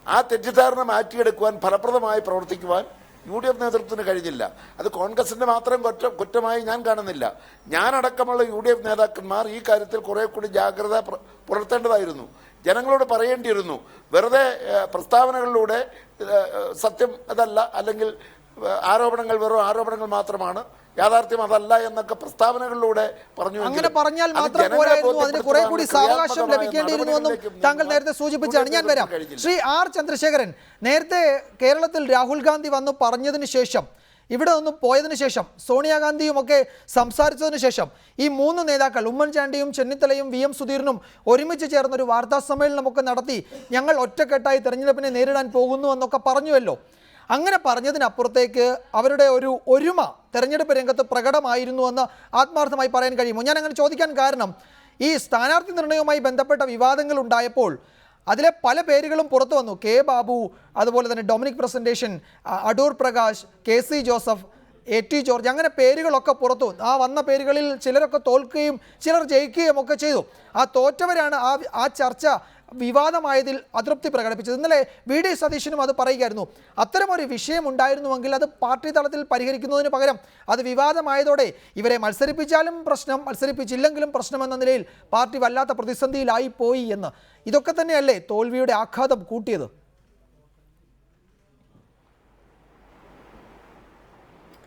ആ തെറ്റിദ്ധാരണ മാറ്റിയെടുക്കുവാൻ, ഫലപ്രദമായി പ്രവർത്തിക്കുവാൻ UDF നേതൃത്വത്തിന് കഴിഞ്ഞില്ല. അത് കോൺഗ്രസിന്റെ മാത്രം കുറ്റമായി ഞാൻ കാണുന്നില്ല. ഞാനടക്കമുള്ള UDF നേതാക്കന്മാർ ഈ കാര്യത്തിൽ കുറെ കൂടി ജാഗ്രത പുലർത്തേണ്ടതായിരുന്നു. ജനങ്ങളോട് പറയേണ്ടിയിരുന്നു. വെറുതെ പ്രസ്താവനകളിലൂടെ സത്യം അതല്ല, അല്ലെങ്കിൽ ആരോപണങ്ങൾ വെറും ആരോപണങ്ങൾ മാത്രമാണ്, യാഥാർത്ഥ്യം അതല്ല എന്നൊക്കെ പ്രസ്താവനകളിലൂടെ പറഞ്ഞു. അങ്ങനെ പറഞ്ഞാൽ മാത്രം പോരായിരുന്നു, അതിന് കുറെ കൂടി സാവകാശം ലഭിക്കേണ്ടിയിരുന്നുവെന്നും താങ്കൾ നേരത്തെ സൂചിപ്പിച്ചാണ്. ഞാൻ വരാം. ശ്രീ R ചന്ദ്രശേഖരൻ, നേരത്തെ കേരളത്തിൽ രാഹുൽ ഗാന്ധി വന്ന് പറഞ്ഞതിന് ശേഷം, ഇവിടെ നിന്ന് പോയതിനു ശേഷം, സോണിയാഗാന്ധിയും ഒക്കെ സംസാരിച്ചതിന് ശേഷം ഈ 3 നേതാക്കൾ ഉമ്മൻചാണ്ടിയും ചെന്നിത്തലയും VM സുധീറിനും ഒരുമിച്ച് ചേർന്നൊരു വാർത്താ സമ്മേളനമൊക്കെ നടത്തി ഞങ്ങൾ ഒറ്റക്കെട്ടായി തെരഞ്ഞെടുപ്പിനെ നേരിടാൻ പോകുന്നു എന്നൊക്കെ പറഞ്ഞുവല്ലോ. അങ്ങനെ പറഞ്ഞതിനപ്പുറത്തേക്ക് അവരുടെ ഒരു ഒരുമ തെരഞ്ഞെടുപ്പ് രംഗത്ത് പ്രകടമായിരുന്നുവെന്ന് ആത്മാർത്ഥമായി പറയാൻ കഴിയുമോ? ഞാൻ അങ്ങനെ ചോദിക്കാൻ കാരണം, ഈ സ്ഥാനാർത്ഥി നിർണയവുമായി ബന്ധപ്പെട്ട വിവാദങ്ങൾ ഉണ്ടായപ്പോൾ അതിലെ പല പേരുകളും പുറത്തു വന്നു. കെ ബാബു, അതുപോലെ തന്നെ Dominic presentation, Adoor Prakash, KC Joseph, AT George, അങ്ങനെ പേരുകളൊക്കെ പുറത്തു. ആ വന്ന പേരുകളിൽ ചിലരൊക്കെ തോൽക്കുകയും ചിലർ ജയിക്കുകയും ഒക്കെ ചെയ്തു. ആ തോറ്റവരാണ് ആ ചർച്ച വിവാദമായതിൽ അതൃപ്തി പ്രകടിപ്പിച്ചത്. ഇന്നലെ VD സതീശനും അത് പറയുകയായിരുന്നു. അത്തരമൊരു വിഷയം ഉണ്ടായിരുന്നുവെങ്കിൽ അത് പാർട്ടി തലത്തിൽ പരിഹരിക്കുന്നതിന് പകരം അത് വിവാദമായതോടെ ഇവരെ മത്സരിപ്പിച്ചാലും പ്രശ്നം, മത്സരിപ്പിച്ചില്ലെങ്കിലും പ്രശ്നം എന്ന നിലയിൽ പാർട്ടി വല്ലാത്ത പ്രതിസന്ധിയിലായി പോയി എന്ന്. ഇതൊക്കെ തന്നെയല്ലേ തോൽവിയുടെ ആഘാതം കൂട്ടിയത്?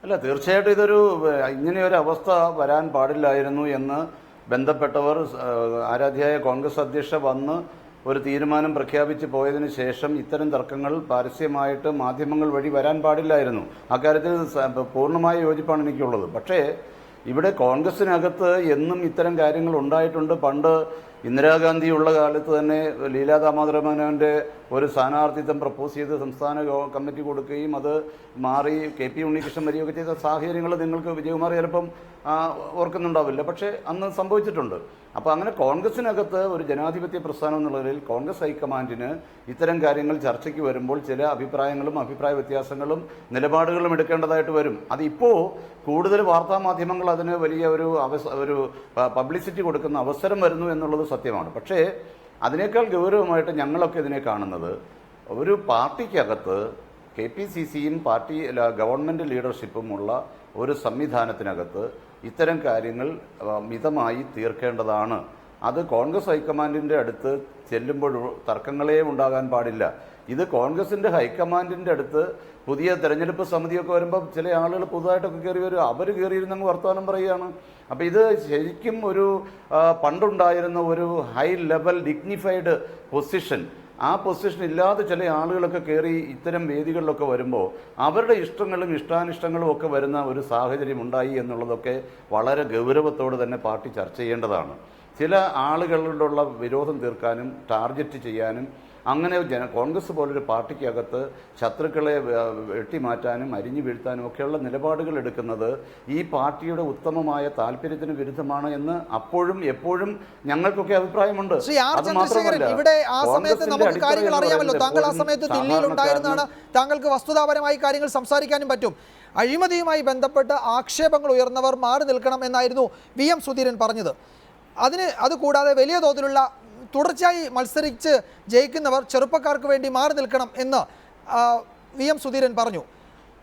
അല്ല, തീർച്ചയായിട്ടും ഇങ്ങനെയൊരു അവസ്ഥ വരാൻ പാടില്ലായിരുന്നു എന്ന് ബന്ധപ്പെട്ടവർ ആരാധ്യയായ കോൺഗ്രസ് അധ്യക്ഷ വന്ന് ഒരു തീരുമാനം പ്രഖ്യാപിച്ച് പോയതിനു ശേഷം ഇത്തരം തർക്കങ്ങൾ പരസ്യമായിട്ട് മാധ്യമങ്ങൾ വഴി വരാൻ പാടില്ലായിരുന്നു. അക്കാര്യത്തിൽ പൂർണ്ണമായ യോജിപ്പാണ് എനിക്കുള്ളത്. പക്ഷേ ഇവിടെ കോൺഗ്രസിനകത്ത് എന്നും ഇത്തരം കാര്യങ്ങൾ ഉണ്ടായിട്ടുണ്ട്. പണ്ട് ഇന്ദിരാഗാന്ധിയുള്ള കാലത്ത് തന്നെ ലീലാ ദാമോദരമേനോന്റെ ഒരു സ്ഥാനാർത്ഥിത്വം പ്രപ്പോസ് ചെയ്ത് സംസ്ഥാന കമ്മിറ്റി കൊടുക്കുകയും അത് മാറി KP ഉണ്ണികൃഷ്ണൻ വരികയൊക്കെ ചെയ്ത സാഹചര്യങ്ങൾ നിങ്ങൾക്ക് വിജയകുമാർ ചിലപ്പം ഓർക്കുന്നുണ്ടാവില്ല. പക്ഷേ അന്ന് സംഭവിച്ചിട്ടുണ്ട്. അപ്പോൾ അങ്ങനെ കോൺഗ്രസിനകത്ത് ഒരു ജനാധിപത്യ പ്രസ്ഥാനം എന്നുള്ളതിൽ കോൺഗ്രസ് ഹൈക്കമാൻഡിന് ഇത്തരം കാര്യങ്ങൾ ചർച്ചയ്ക്ക് വരുമ്പോൾ ചില അഭിപ്രായങ്ങളും അഭിപ്രായ വ്യത്യാസങ്ങളും നിലപാടുകളും എടുക്കേണ്ടതായിട്ട് വരും. അതിപ്പോൾ കൂടുതൽ വാർത്താമാധ്യമങ്ങൾ അതിന് വലിയ ഒരു പബ്ലിസിറ്റി കൊടുക്കുന്ന അവസരം വരുന്നു എന്നുള്ളത് സത്യമാണ്. പക്ഷേ അതിനേക്കാൾ ഗൗരവമായിട്ട് ഞങ്ങളൊക്കെ ഇതിനെ കാണുന്നത് ഒരു പാർട്ടിക്കകത്ത് KPCCയും ഗവൺമെൻറ് ലീഡർഷിപ്പുമുള്ള ഒരു സംവിധാനത്തിനകത്ത് ഇത്തരം കാര്യങ്ങൾ മിതമായി തീർക്കേണ്ടതാണ്. അത് കോൺഗ്രസ് ഹൈക്കമാൻഡിൻ്റെ അടുത്ത് ചെല്ലുമ്പോൾ തർക്കങ്ങളേ ഉണ്ടാകാൻ പാടില്ല. ഇത് കോൺഗ്രസിൻ്റെ ഹൈക്കമാൻഡിൻ്റെ അടുത്ത് പുതിയ തെരഞ്ഞെടുപ്പ് സമിതിയൊക്കെ വരുമ്പോൾ ചില ആളുകൾ പുതുതായിട്ടൊക്കെ കയറി വരും. അവർ കയറിയിരുന്നങ്ങ് വർത്തമാനം പറയുകയാണ്. അപ്പോൾ ഇത് ശരിക്കും പണ്ടുണ്ടായിരുന്ന ഒരു ഹൈ ലെവൽ ഡിഗ്നിഫൈഡ് പൊസിഷൻ, ആ പൊസിഷൻ ഇല്ലാതെ ചില ആളുകളൊക്കെ കയറി ഇത്തരം വേദികളിലൊക്കെ വരുമ്പോൾ അവരുടെ ഇഷ്ടങ്ങളും ഇഷ്ടാനിഷ്ടങ്ങളും ഒക്കെ വരുന്ന ഒരു സാഹചര്യം ഉണ്ടായി എന്നുള്ളതൊക്കെ വളരെ ഗൗരവത്തോടെ തന്നെ പാർട്ടി ചർച്ച ചെയ്യേണ്ടതാണ്. ചില ആളുകളോടുള്ള വിരോധം തീർക്കാനും ടാർഗറ്റ് ചെയ്യാനും അങ്ങനെ കോൺഗ്രസ് പോലൊരു പാർട്ടിക്കകത്ത് ശത്രുക്കളെ വെട്ടിമാറ്റാനും അരിഞ്ഞു വീഴ്ത്താനും ഒക്കെയുള്ള നിലപാടുകൾ എടുക്കുന്നത് ഈ പാർട്ടിയുടെ ഉത്തമമായ താല്പര്യത്തിന് വിരുദ്ധമാണ് എന്ന് അപ്പോഴും എപ്പോഴും ഞങ്ങൾക്കൊക്കെ അഭിപ്രായമുണ്ട്. ഇവിടെ ആ സമയത്ത് നമുക്ക് കാര്യങ്ങൾ അറിയാമല്ലോ. താങ്കൾ ആ സമയത്ത് ദില്ലിയിൽ ഉണ്ടായിരുന്നാണ്. താങ്കൾക്ക് വസ്തുതാപരമായി കാര്യങ്ങൾ സംസാരിക്കാനും പറ്റും. അഴിമതിയുമായി ബന്ധപ്പെട്ട് ആക്ഷേപങ്ങൾ ഉയർന്നവർ മാറി നിൽക്കണം എന്നായിരുന്നു VM സുധീരൻ പറഞ്ഞത്. അതുകൂടാതെ വലിയ തോതിലുള്ള തുടർച്ചയായി മത്സരിച്ച് ജയിക്കുന്നവർ ചെറുപ്പക്കാർക്ക് വേണ്ടി മാറി നിൽക്കണം എന്ന് VM സുധീരൻ പറഞ്ഞു.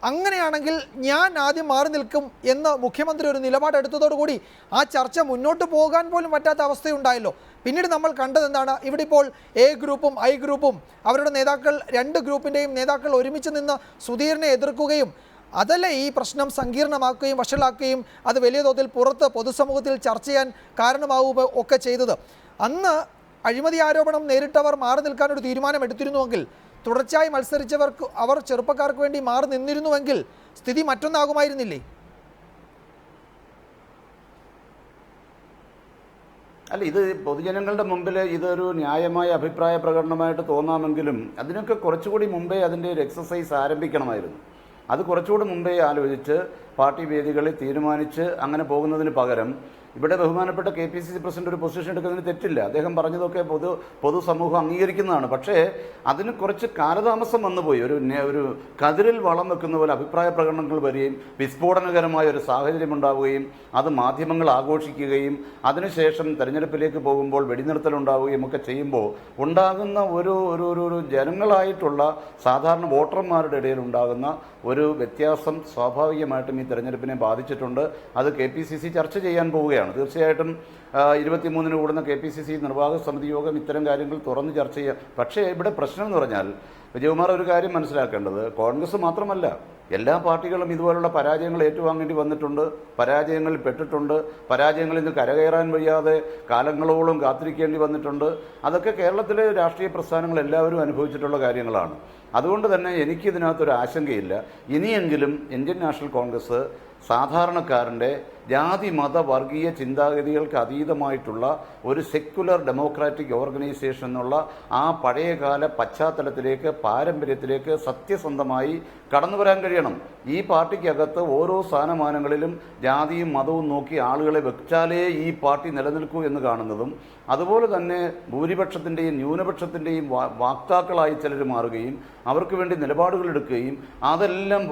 അങ്ങനെയാണെങ്കിൽ ഞാൻ ആദ്യം മാറി നിൽക്കും എന്ന് മുഖ്യമന്ത്രി ഒരു നിലപാടെടുത്തതോടുകൂടി ആ ചർച്ച മുന്നോട്ട് പോകാൻ പോലും പറ്റാത്ത അവസ്ഥയുണ്ടായല്ലോ. പിന്നീട് നമ്മൾ കണ്ടത് എന്താണ്? ഇവിടെ ഇപ്പോൾ A ഗ്രൂപ്പും I ഗ്രൂപ്പും അവരുടെ നേതാക്കൾ, രണ്ട് ഗ്രൂപ്പിൻ്റെയും നേതാക്കൾ ഒരുമിച്ച് നിന്ന് സുധീരനെ എതിർക്കുകയും അതല്ലേ ഈ പ്രശ്നം സങ്കീർണമാക്കുകയും വഷളാക്കുകയും അത് വലിയ തോതിൽ പുറത്ത് പൊതുസമൂഹത്തിൽ ചർച്ച ചെയ്യാൻ കാരണമാവുക ഒക്കെ ചെയ്തത്. അന്ന് അഴിമതി ആരോപണം നേരിട്ടവർ മാറി നിൽക്കാൻ ഒരു തീരുമാനം എടുത്തിരുന്നുവെങ്കിൽ, തുടർച്ചയായി മത്സരിച്ചവർക്ക് അവർ ചെറുപ്പക്കാർക്ക് വേണ്ടി മാറി നിന്നിരുന്നുവെങ്കിൽ സ്ഥിതി മറ്റൊന്നാകുമായിരുന്നില്ലേ? അല്ല, ഇത് പൊതുജനങ്ങളുടെ മുമ്പിൽ ഇതൊരു ന്യായമായ അഭിപ്രായ പ്രകടനമായിട്ട് തോന്നാമെങ്കിലും അതിനൊക്കെ കുറച്ചുകൂടി മുമ്പേ അതിൻ്റെ ഒരു എക്സസൈസ് ആരംഭിക്കണമായിരുന്നു. അത് കുറച്ചുകൂടി മുമ്പേ ആലോചിച്ച് പാർട്ടി വേദികളിൽ തീരുമാനിച്ച് അങ്ങനെ പോകുന്നതിന് പകരം ഇവിടെ ബഹുമാനപ്പെട്ട KPCC പ്രസിഡന്റ് ഒരു പൊസിഷൻ എടുക്കുന്നതിന് തെറ്റില്ല. അദ്ദേഹം പറഞ്ഞതൊക്കെ പൊതുസമൂഹം അംഗീകരിക്കുന്നതാണ്. പക്ഷേ അതിന് കുറച്ച് കാലതാമസം വന്നുപോയി. ഒരു കതിരിൽ വളം വെക്കുന്ന പോലെ അഭിപ്രായ പ്രകടനങ്ങൾ വരികയും വിസ്ഫോടനകരമായ ഒരു സാഹചര്യം ഉണ്ടാവുകയും അത് മാധ്യമങ്ങൾ ആഘോഷിക്കുകയും അതിനുശേഷം തെരഞ്ഞെടുപ്പിലേക്ക് പോകുമ്പോൾ വെടിനിർത്തലുണ്ടാവുകയും ഒക്കെ ചെയ്യുമ്പോൾ ഉണ്ടാകുന്ന ഒരു ജനങ്ങളായിട്ടുള്ള സാധാരണ വോട്ടർമാരുടെ ഇടയിൽ ഉണ്ടാകുന്ന ഒരു വ്യത്യാസം സ്വാഭാവികമായിട്ടും ഈ തെരഞ്ഞെടുപ്പിനെ ബാധിച്ചിട്ടുണ്ട്. അത് KPCC ചർച്ച ചെയ്യാൻ പോവുകയാണ്. തീർച്ചയായിട്ടും 23-ന് കൂടുന്ന KPCC നിർവാഹക സമിതി യോഗം ഇത്തരം കാര്യങ്ങൾ തുറന്ന് ചർച്ച ചെയ്യാം. പക്ഷേ ഇവിടെ പ്രശ്നം എന്ന് പറഞ്ഞാൽ വിജയകുമാർ ഒരു കാര്യം മനസ്സിലാക്കേണ്ടത്, കോൺഗ്രസ് മാത്രമല്ല, എല്ലാ പാർട്ടികളും ഇതുപോലുള്ള പരാജയങ്ങൾ ഏറ്റുവാങ്ങേണ്ടി വന്നിട്ടുണ്ട്, പരാജയങ്ങളിൽ പെട്ടിട്ടുണ്ട്, പരാജയങ്ങളിൽ നിന്ന് കരകയറാൻ വയ്യാതെ കാലങ്ങളോളം കാത്തിരിക്കേണ്ടി വന്നിട്ടുണ്ട്. അതൊക്കെ കേരളത്തിലെ രാഷ്ട്രീയ പ്രസ്ഥാനങ്ങൾ എല്ലാവരും അനുഭവിച്ചിട്ടുള്ള കാര്യങ്ങളാണ്. അതുകൊണ്ട് തന്നെ എനിക്കിതിനകത്തൊരു ആശങ്കയില്ല. ഇനിയെങ്കിലും ഇന്ത്യൻ നാഷണൽ കോൺഗ്രസ് സാധാരണക്കാരൻ്റെ ജാതി മത വർഗീയ ചിന്താഗതികൾക്ക് അതീതമായിട്ടുള്ള ഒരു സെക്യുലർ ഡെമോക്രാറ്റിക് ഓർഗനൈസേഷൻ എന്നുള്ള ആ പഴയകാല പശ്ചാത്തലത്തിലേക്ക്, പാരമ്പര്യത്തിലേക്ക് സത്യസന്ധമായി കടന്നു വരാൻ കഴിയണം. ഈ പാർട്ടിക്കകത്ത് ഓരോ സ്ഥാനമാനങ്ങളിലും ജാതിയും മതവും നോക്കി ആളുകളെ വെച്ചാലേ ഈ പാർട്ടി നിലനിൽക്കൂ എന്ന് കാണുന്നതും, അതുപോലെ തന്നെ ഭൂരിപക്ഷത്തിൻ്റെയും ന്യൂനപക്ഷത്തിൻ്റെയും വാക്താക്കളായി ചിലർ മാറുകയും അവർക്ക് വേണ്ടി നിലപാടുകൾ എടുക്കുകയും അതെല്ലാം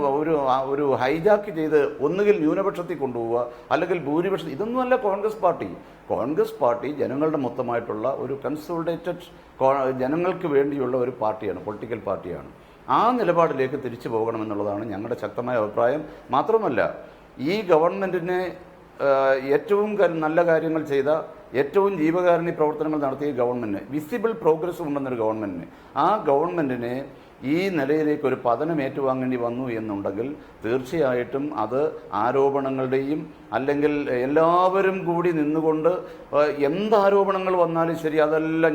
ഒരു ഹൈജാക്ക് ചെയ്ത് ഒന്നുകിൽ ന്യൂനപക്ഷത്തിൽ കൊണ്ടുപോവുക അല്ലെങ്കിൽ ഭൂരിപക്ഷം. ഇതൊന്നുമല്ല കോൺഗ്രസ് പാർട്ടി. കോൺഗ്രസ് പാർട്ടി ജനങ്ങളുടെ മൊത്തമായിട്ടുള്ള ഒരു കൺസോളിഡേറ്റഡ് ജനങ്ങൾക്ക് വേണ്ടിയുള്ള ഒരു പാർട്ടിയാണ്, പൊളിറ്റിക്കൽ പാർട്ടിയാണ്. ആ നിലപാടിലേക്ക് തിരിച്ചു പോകണമെന്നുള്ളതാണ് ഞങ്ങളുടെ ശക്തമായ അഭിപ്രായം. മാത്രമല്ല, ഈ ഗവൺമെൻറ്റിനെ ഏറ്റവും നല്ല കാര്യങ്ങൾ ചെയ്ത, ഏറ്റവും ജീവകാരുണ്യ പ്രവർത്തനങ്ങൾ നടത്തിയ ഗവൺമെൻറ്റിന്, വിസിബിൾ പ്രോഗ്രസ് ഉണ്ടെന്നൊരു ഗവൺമെൻറ്റിന്, ആ ഗവൺമെൻറ്റിനെ ഈ നിലയിലേക്ക് ഒരു പതനം ഏറ്റുവാങ്ങേണ്ടി വന്നു എന്നുണ്ടെങ്കിൽ തീർച്ചയായിട്ടും അത് ആരോപണങ്ങളുടെയും അല്ലെങ്കിൽ എല്ലാവരും കൂടി നിന്നുകൊണ്ട് എന്ത് ആരോപണങ്ങൾ വന്നാലും ശരി അതെല്ലാം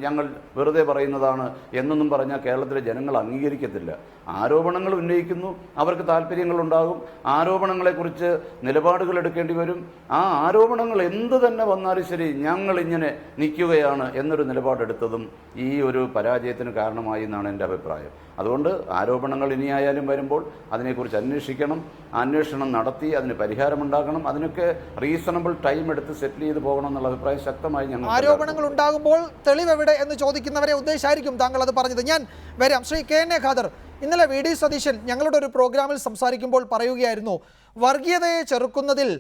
ഞങ്ങൾ വെറുതെ പറയുന്നതാണ് എന്നൊന്നും പറഞ്ഞാൽ കേരളത്തിലെ ജനങ്ങൾ അംഗീകരിക്കത്തില്ല. ആരോപണങ്ങൾ ഉന്നയിക്കുന്നു, അവർക്ക് താല്പര്യങ്ങളുണ്ടാകും, ആരോപണങ്ങളെക്കുറിച്ച് നിലപാടുകൾ എടുക്കേണ്ടി വരും. ആ ആരോപണങ്ങൾ എന്ത് തന്നെ വന്നാലും ശരി ഞങ്ങളിങ്ങനെ നിൽക്കുകയാണ് എന്നൊരു നിലപാടെടുത്തതും ഈ ഒരു പരാജയത്തിന് കാരണമായി എന്നാണ് എൻ്റെ അഭിപ്രായം. അതുകൊണ്ട് ആരോപണങ്ങൾ ഇനിയായാലും വരുമ്പോൾ അതിനെക്കുറിച്ച് അന്വേഷിക്കണം, അന്വേഷണം നടത്തി അതിന് പരിഹാരമുണ്ടാക്കണം, അതിനൊക്കെ റീസണബിൾ ടൈം എടുത്ത് സെറ്റിൽ ചെയ്ത് പോകണം എന്നുള്ള അഭിപ്രായം ശക്തമായി ഞങ്ങൾ. ആരോപണങ്ങൾ ഉണ്ടാകുമ്പോൾ തെളിവെവിടെ എന്ന് ചോദിക്കുന്നവരെ ഉദ്ദേശിച്ചായിരിക്കും താങ്കൾ അത് പറഞ്ഞത്. ഞാൻ വരാം. Shri K N A Khader, ഇന്നലെ വി ഡി സതീശൻ ഞങ്ങളുടെ ഒരു പ്രോഗ്രാമിൽ സംസാരിക്കുമ്പോൾ പറയുകയായിരുന്നു, വർഗീയതയെ ചെറുക്കുന്നതിൽ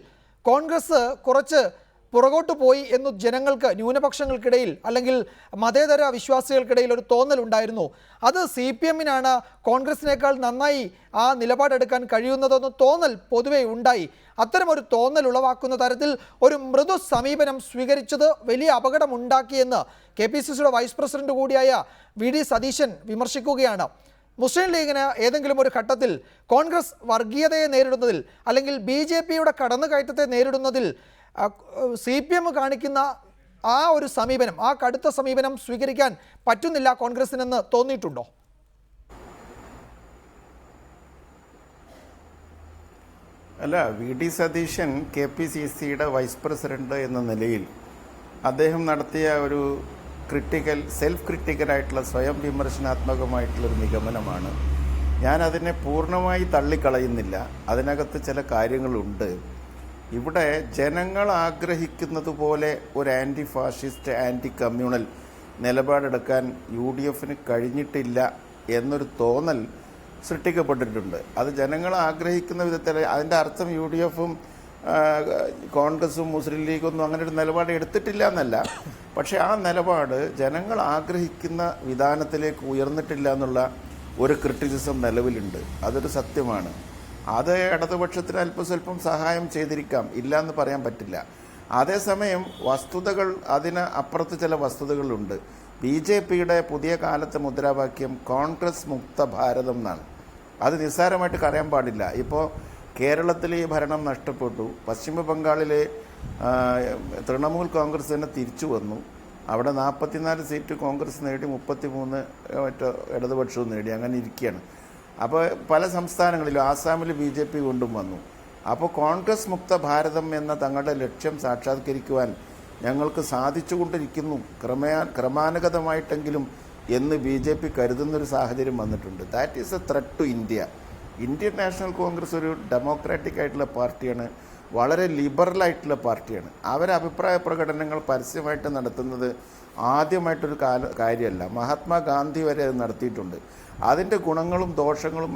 കോൺഗ്രസ് കുറച്ച് പുറകോട്ട് പോയി എന്ന് ജനങ്ങൾക്ക്, ന്യൂനപക്ഷങ്ങൾക്കിടയിൽ അല്ലെങ്കിൽ മതേതര വിശ്വാസികൾക്കിടയിൽ ഒരു തോന്നലുണ്ടായിരുന്നു. അത് CPM-നാണ് കോൺഗ്രസിനേക്കാൾ നന്നായി ആ നിലപാടെടുക്കാൻ കഴിയുന്നതെന്ന് തോന്നൽ പൊതുവെ ഉണ്ടായി. അത്തരമൊരു തോന്നൽ ഉളവാക്കുന്ന തരത്തിൽ ഒരു മൃദു സമീപനം സ്വീകരിച്ചത് വലിയ അപകടമുണ്ടാക്കിയെന്ന് KPCCയുടെ വൈസ് പ്രസിഡന്റ് കൂടിയായ വി ഡി സതീശൻ വിമർശിക്കുകയാണ്. മുസ്ലിം ലീഗിന് ഏതെങ്കിലും ഒരു ഘട്ടത്തിൽ കോൺഗ്രസ് വർഗീയതയെ നേരിടുന്നതിൽ അല്ലെങ്കിൽ BJP-യുടെ കടന്നുകയറ്റത്തെ നേരിടുന്നതിൽ CPM കാണിക്കുന്ന ആ ഒരു സമീപനം, ആ കടുത്ത സമീപനം സ്വീകരിക്കാൻ പറ്റുന്നില്ല കോൺഗ്രസിനെന്ന് തോന്നിയിട്ടുണ്ടോ? അല്ല, വി ഡി സതീശൻ KPCCയുടെ വൈസ് പ്രസിഡന്റ് എന്ന നിലയിൽ അദ്ദേഹം നടത്തിയ ഒരു സെൽഫ് ക്രിട്ടിക്കലായിട്ടുള്ള സ്വയം വിമർശനാത്മകമായിട്ടുള്ളൊരു നിഗമനമാണ്. ഞാനതിനെ പൂർണ്ണമായി തള്ളിക്കളയുന്നില്ല. അതിനകത്ത് ചില കാര്യങ്ങളുണ്ട്. ഇവിടെ ജനങ്ങൾ ആഗ്രഹിക്കുന്നത് പോലെ ഒരു ആൻറ്റി ഫാഷിസ്റ്റ്, ആൻറ്റി കമ്മ്യൂണൽ നിലപാടെടുക്കാൻ UDF-ന് കഴിഞ്ഞിട്ടില്ല എന്നൊരു തോന്നൽ സൃഷ്ടിക്കപ്പെട്ടിട്ടുണ്ട്. അത് ജനങ്ങൾ ആഗ്രഹിക്കുന്ന വിധത്തിൽ, അതിൻ്റെ അർത്ഥം UDF-ഉം കോൺഗ്രസും മുസ്ലിം ലീഗൊന്നും അങ്ങനെ ഒരു നിലപാട് എടുത്തിട്ടില്ല എന്നല്ല. പക്ഷേ ആ നിലപാട് ജനങ്ങൾ ആഗ്രഹിക്കുന്ന വിധാനത്തിലേക്ക് ഉയർന്നിട്ടില്ല എന്നുള്ള ഒരു ക്രിറ്റിസിസം നിലവിലുണ്ട്. അതൊരു സത്യമാണ്. അത് ഇടതുപക്ഷത്തിന് അല്പസ്വല്പം സഹായം ചെയ്തിരിക്കാം, ഇല്ല എന്ന് പറയാൻ പറ്റില്ല. അതേസമയം വസ്തുതകൾ, അതിന് അപ്പുറത്ത് ചില വസ്തുതകളുണ്ട്. BJP-യുടെ പുതിയ കാലത്തെ മുദ്രാവാക്യം കോൺഗ്രസ് മുക്ത ഭാരതം എന്നാണ്. അത് നിസ്സാരമായിട്ട് പറയാൻ പാടില്ല. ഇപ്പോൾ കേരളത്തിൽ ഈ ഭരണം നഷ്ടപ്പെട്ടു. പശ്ചിമ ബംഗാളിലെ തൃണമൂൽ കോൺഗ്രസ് തന്നെ തിരിച്ചു വന്നു. അവിടെ 44 സീറ്റ് കോൺഗ്രസ് നേടി, 33 ഇടതുപക്ഷവും നേടി. അങ്ങനെ ഇരിക്കുകയാണ്. അപ്പോൾ പല സംസ്ഥാനങ്ങളിലും, ആസാമിൽ BJP കൊണ്ടും വന്നു. അപ്പോൾ കോൺഗ്രസ് മുക്ത ഭാരതം എന്ന തങ്ങളുടെ ലക്ഷ്യം സാക്ഷാത്കരിക്കുവാൻ ഞങ്ങൾക്ക് സാധിച്ചുകൊണ്ടിരിക്കുന്നു, ക്രമാനുഗതമായിട്ടെങ്കിലും എന്ന് BJP കരുതുന്നൊരു സാഹചര്യം വന്നിട്ടുണ്ട്. That is a threat to India. Indian National Congress ഒരു ഡെമോക്രാറ്റിക് ആയിട്ടുള്ള പാർട്ടിയാണ്, വളരെ ലിബറലായിട്ടുള്ള പാർട്ടിയാണ്. അവരെ അഭിപ്രായ പ്രകടനങ്ങൾ പരസ്യമായിട്ട് നടത്തുന്നത് ആദ്യമായിട്ടൊരു കാര്യമല്ല. മഹാത്മാഗാന്ധി വരെ അത് നടത്തിയിട്ടുണ്ട്. അതിൻ്റെ ഗുണങ്ങളും ദോഷങ്ങളും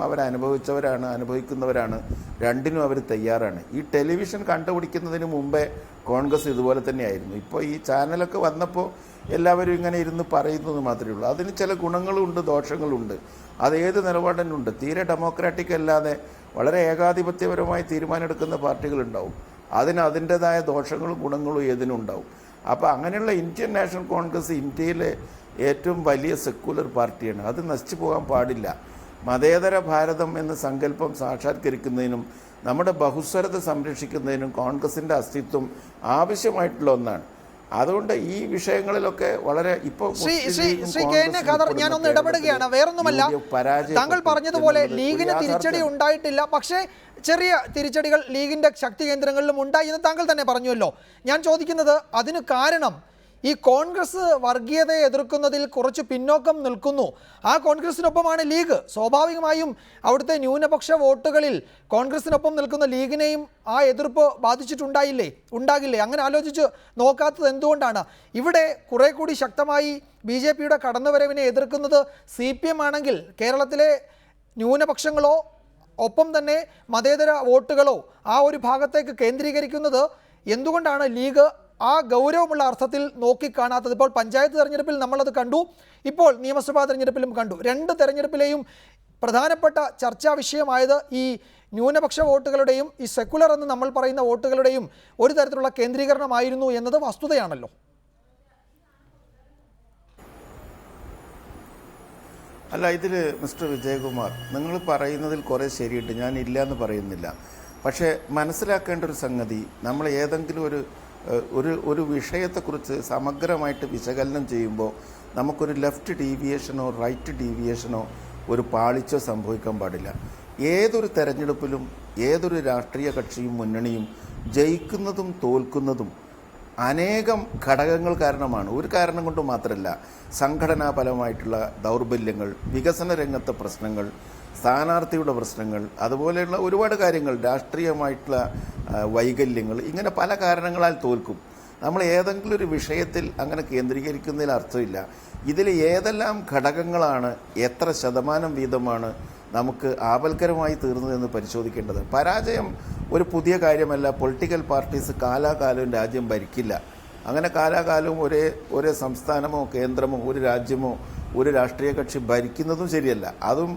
അനുഭവിക്കുന്നവരാണ്. രണ്ടിനും അവർ തയ്യാറാണ്. ഈ ടെലിവിഷൻ കണ്ടുപിടിക്കുന്നതിന് മുമ്പേ കോൺഗ്രസ് ഇതുപോലെ തന്നെയായിരുന്നു. ഇപ്പോൾ ഈ ചാനലൊക്കെ വന്നപ്പോൾ എല്ലാവരും ഇങ്ങനെ ഇരുന്ന് പറയുന്നത് മാത്രമേ ഉള്ളൂ. അതിന് ചില ഗുണങ്ങളുണ്ട്, ദോഷങ്ങളുണ്ട്. അത് ഏത് നിലപാടിനുണ്ട്. തീരെ ഡെമോക്രാറ്റിക് അല്ലാതെ വളരെ ഏകാധിപത്യപരമായി തീരുമാനമെടുക്കുന്ന പാർട്ടികളുണ്ടാവും. അതിൻ്റെതായ ദോഷങ്ങളും ഗുണങ്ങളും ഏതിനുണ്ടാവും. അപ്പോൾ അങ്ങനെയുള്ള ഇന്ത്യൻ നാഷണൽ കോൺഗ്രസ് ഇന്ത്യയിലെ ഏറ്റവും വലിയ സെക്യുലർ പാർട്ടിയാണ്. അത് നശിച്ചു പോകാൻ പാടില്ല. മതേതര ഭാരതം എന്ന സങ്കല്പം സാക്ഷാത്കരിക്കുന്നതിനും നമ്മുടെ ബഹുസ്വരത സംരക്ഷിക്കുന്നതിനും കോൺഗ്രസിൻ്റെ അസ്തിത്വം ആവശ്യമായിട്ടുള്ള ഒന്നാണ്. അതുകൊണ്ട് ഈ വിഷയങ്ങളിലൊക്കെ വളരെ ഇപ്പോൾ Shri K N A Khader, ഞാനൊന്ന് ഇടപെടുകയാണ്. വേറൊന്നുമല്ല, താങ്കൾ പറഞ്ഞതുപോലെ ലീഗിന് തിരിച്ചടി ഉണ്ടായിട്ടില്ല, പക്ഷേ ചെറിയ തിരിച്ചടികൾ ലീഗിന്റെ ശക്തി കേന്ദ്രങ്ങളിലും ഉണ്ടായി എന്ന് താങ്കൾ തന്നെ പറഞ്ഞുവല്ലോ. ഞാൻ ചോദിക്കുന്നത്, അതിന് കാരണം ഈ കോൺഗ്രസ് വർഗീയതയെ എതിർക്കുന്നതിൽ കുറച്ച് പിന്നോക്കം നിൽക്കുന്നു. ആ കോൺഗ്രസിനൊപ്പമാണ് ലീഗ്. സ്വാഭാവികമായും അവിടുത്തെ ന്യൂനപക്ഷ വോട്ടുകളിൽ കോൺഗ്രസിനൊപ്പം നിൽക്കുന്ന ലീഗിനെയും ആ എതിർപ്പ് ഉണ്ടാകില്ലേ? അങ്ങനെ ആലോചിച്ച് നോക്കാത്തത് എന്തുകൊണ്ടാണ്? ഇവിടെ കുറെ കൂടി ശക്തമായി BJP-യുടെ കടന്നുവരവിനെ എതിർക്കുന്നത് CPM ആണെങ്കിൽ കേരളത്തിലെ ന്യൂനപക്ഷങ്ങളോ ഒപ്പം തന്നെ മതേതര വോട്ടുകളോ ആ ഒരു ഭാഗത്തേക്ക് കേന്ദ്രീകരിക്കുന്നത് എന്തുകൊണ്ടാണ് ലീഗ് ആ ഗൗരവമുള്ള അർത്ഥത്തിൽ നോക്കിക്കാണാത്തത്? ഇപ്പോൾ പഞ്ചായത്ത് തെരഞ്ഞെടുപ്പിൽ നമ്മളത് കണ്ടു, ഇപ്പോൾ നിയമസഭാ തെരഞ്ഞെടുപ്പിലും കണ്ടു. രണ്ട് തെരഞ്ഞെടുപ്പിലെയും പ്രധാനപ്പെട്ട ചർച്ചാ വിഷയമായത് ഈ ന്യൂനപക്ഷ വോട്ടുകളുടെയും ഈ സെക്കുലർ എന്ന് നമ്മൾ പറയുന്ന വോട്ടുകളുടെയും ഒരു തരത്തിലുള്ള കേന്ദ്രീകരണമായിരുന്നു എന്നത് വസ്തുതയാണല്ലോ. അല്ല, ഇതിൽ മിസ്റ്റർ വിജയകുമാർ, നിങ്ങൾ പറയുന്നതിൽ കുറേ ശരിയുണ്ട്, ഞാൻ ഇല്ല എന്ന് പറയുന്നില്ല. പക്ഷേ മനസ്സിലാക്കേണ്ട ഒരു സംഗതി, നമ്മൾ ഏതെങ്കിലും ഒരു വിഷയത്തെക്കുറിച്ച് സമഗ്രമായിട്ട് വിശകലനം ചെയ്യുമ്പോൾ നമുക്കൊരു ലെഫ്റ്റ് ഡീവിയേഷനോ റൈറ്റ് ഡീവിയേഷനോ ഒരു പാളിച്ചോ സംഭവിക്കാൻ പാടില്ല. ഏതൊരു തെരഞ്ഞെടുപ്പിലും ഏതൊരു രാഷ്ട്രീയ കക്ഷിയും മുന്നണിയും ജയിക്കുന്നതും തോൽക്കുന്നതും അനേകം ഘടകങ്ങൾ കാരണമാണ്. ഒരു കാരണം കൊണ്ട് മാത്രമല്ല, സംഘടനാപരമായിട്ടുള്ള ദൗർബല്യങ്ങൾ, വികസന രംഗത്തെ പ്രശ്നങ്ങൾ, സ്ഥാനാർത്ഥിയുടെ പ്രശ്നങ്ങൾ, അതുപോലെയുള്ള ഒരുപാട് കാര്യങ്ങൾ, രാഷ്ട്രീയമായിട്ടുള്ള വൈകല്യങ്ങൾ, ഇങ്ങനെ പല കാരണങ്ങളാൽ തോൽക്കും. നമ്മൾ ഏതെങ്കിലും ഒരു വിഷയത്തിൽ അങ്ങനെ കേന്ദ്രീകരിക്കുന്നതിൽ അർത്ഥമില്ല. ഇതിൽ ഏതെല്ലാം ഘടകങ്ങളാണ്, എത്ര ശതമാനം വീതമാണ് നമുക്ക് ആപൽക്കരമായി തീർന്നതെന്ന് പരിശോധിക്കേണ്ടത്. പരാജയം ഒരു പുതിയ കാര്യമല്ല. പൊളിറ്റിക്കൽ പാർട്ടീസ് കാലാകാലവും രാജ്യം ഭരിക്കില്ല. അങ്ങനെ കാലാകാലവും ഒരേ സംസ്ഥാനമോ കേന്ദ്രമോ ഒരു രാജ്യമോ ഒരു രാഷ്ട്രീയ കക്ഷി ഭരിക്കുന്നതും ശരിയല്ല. അതും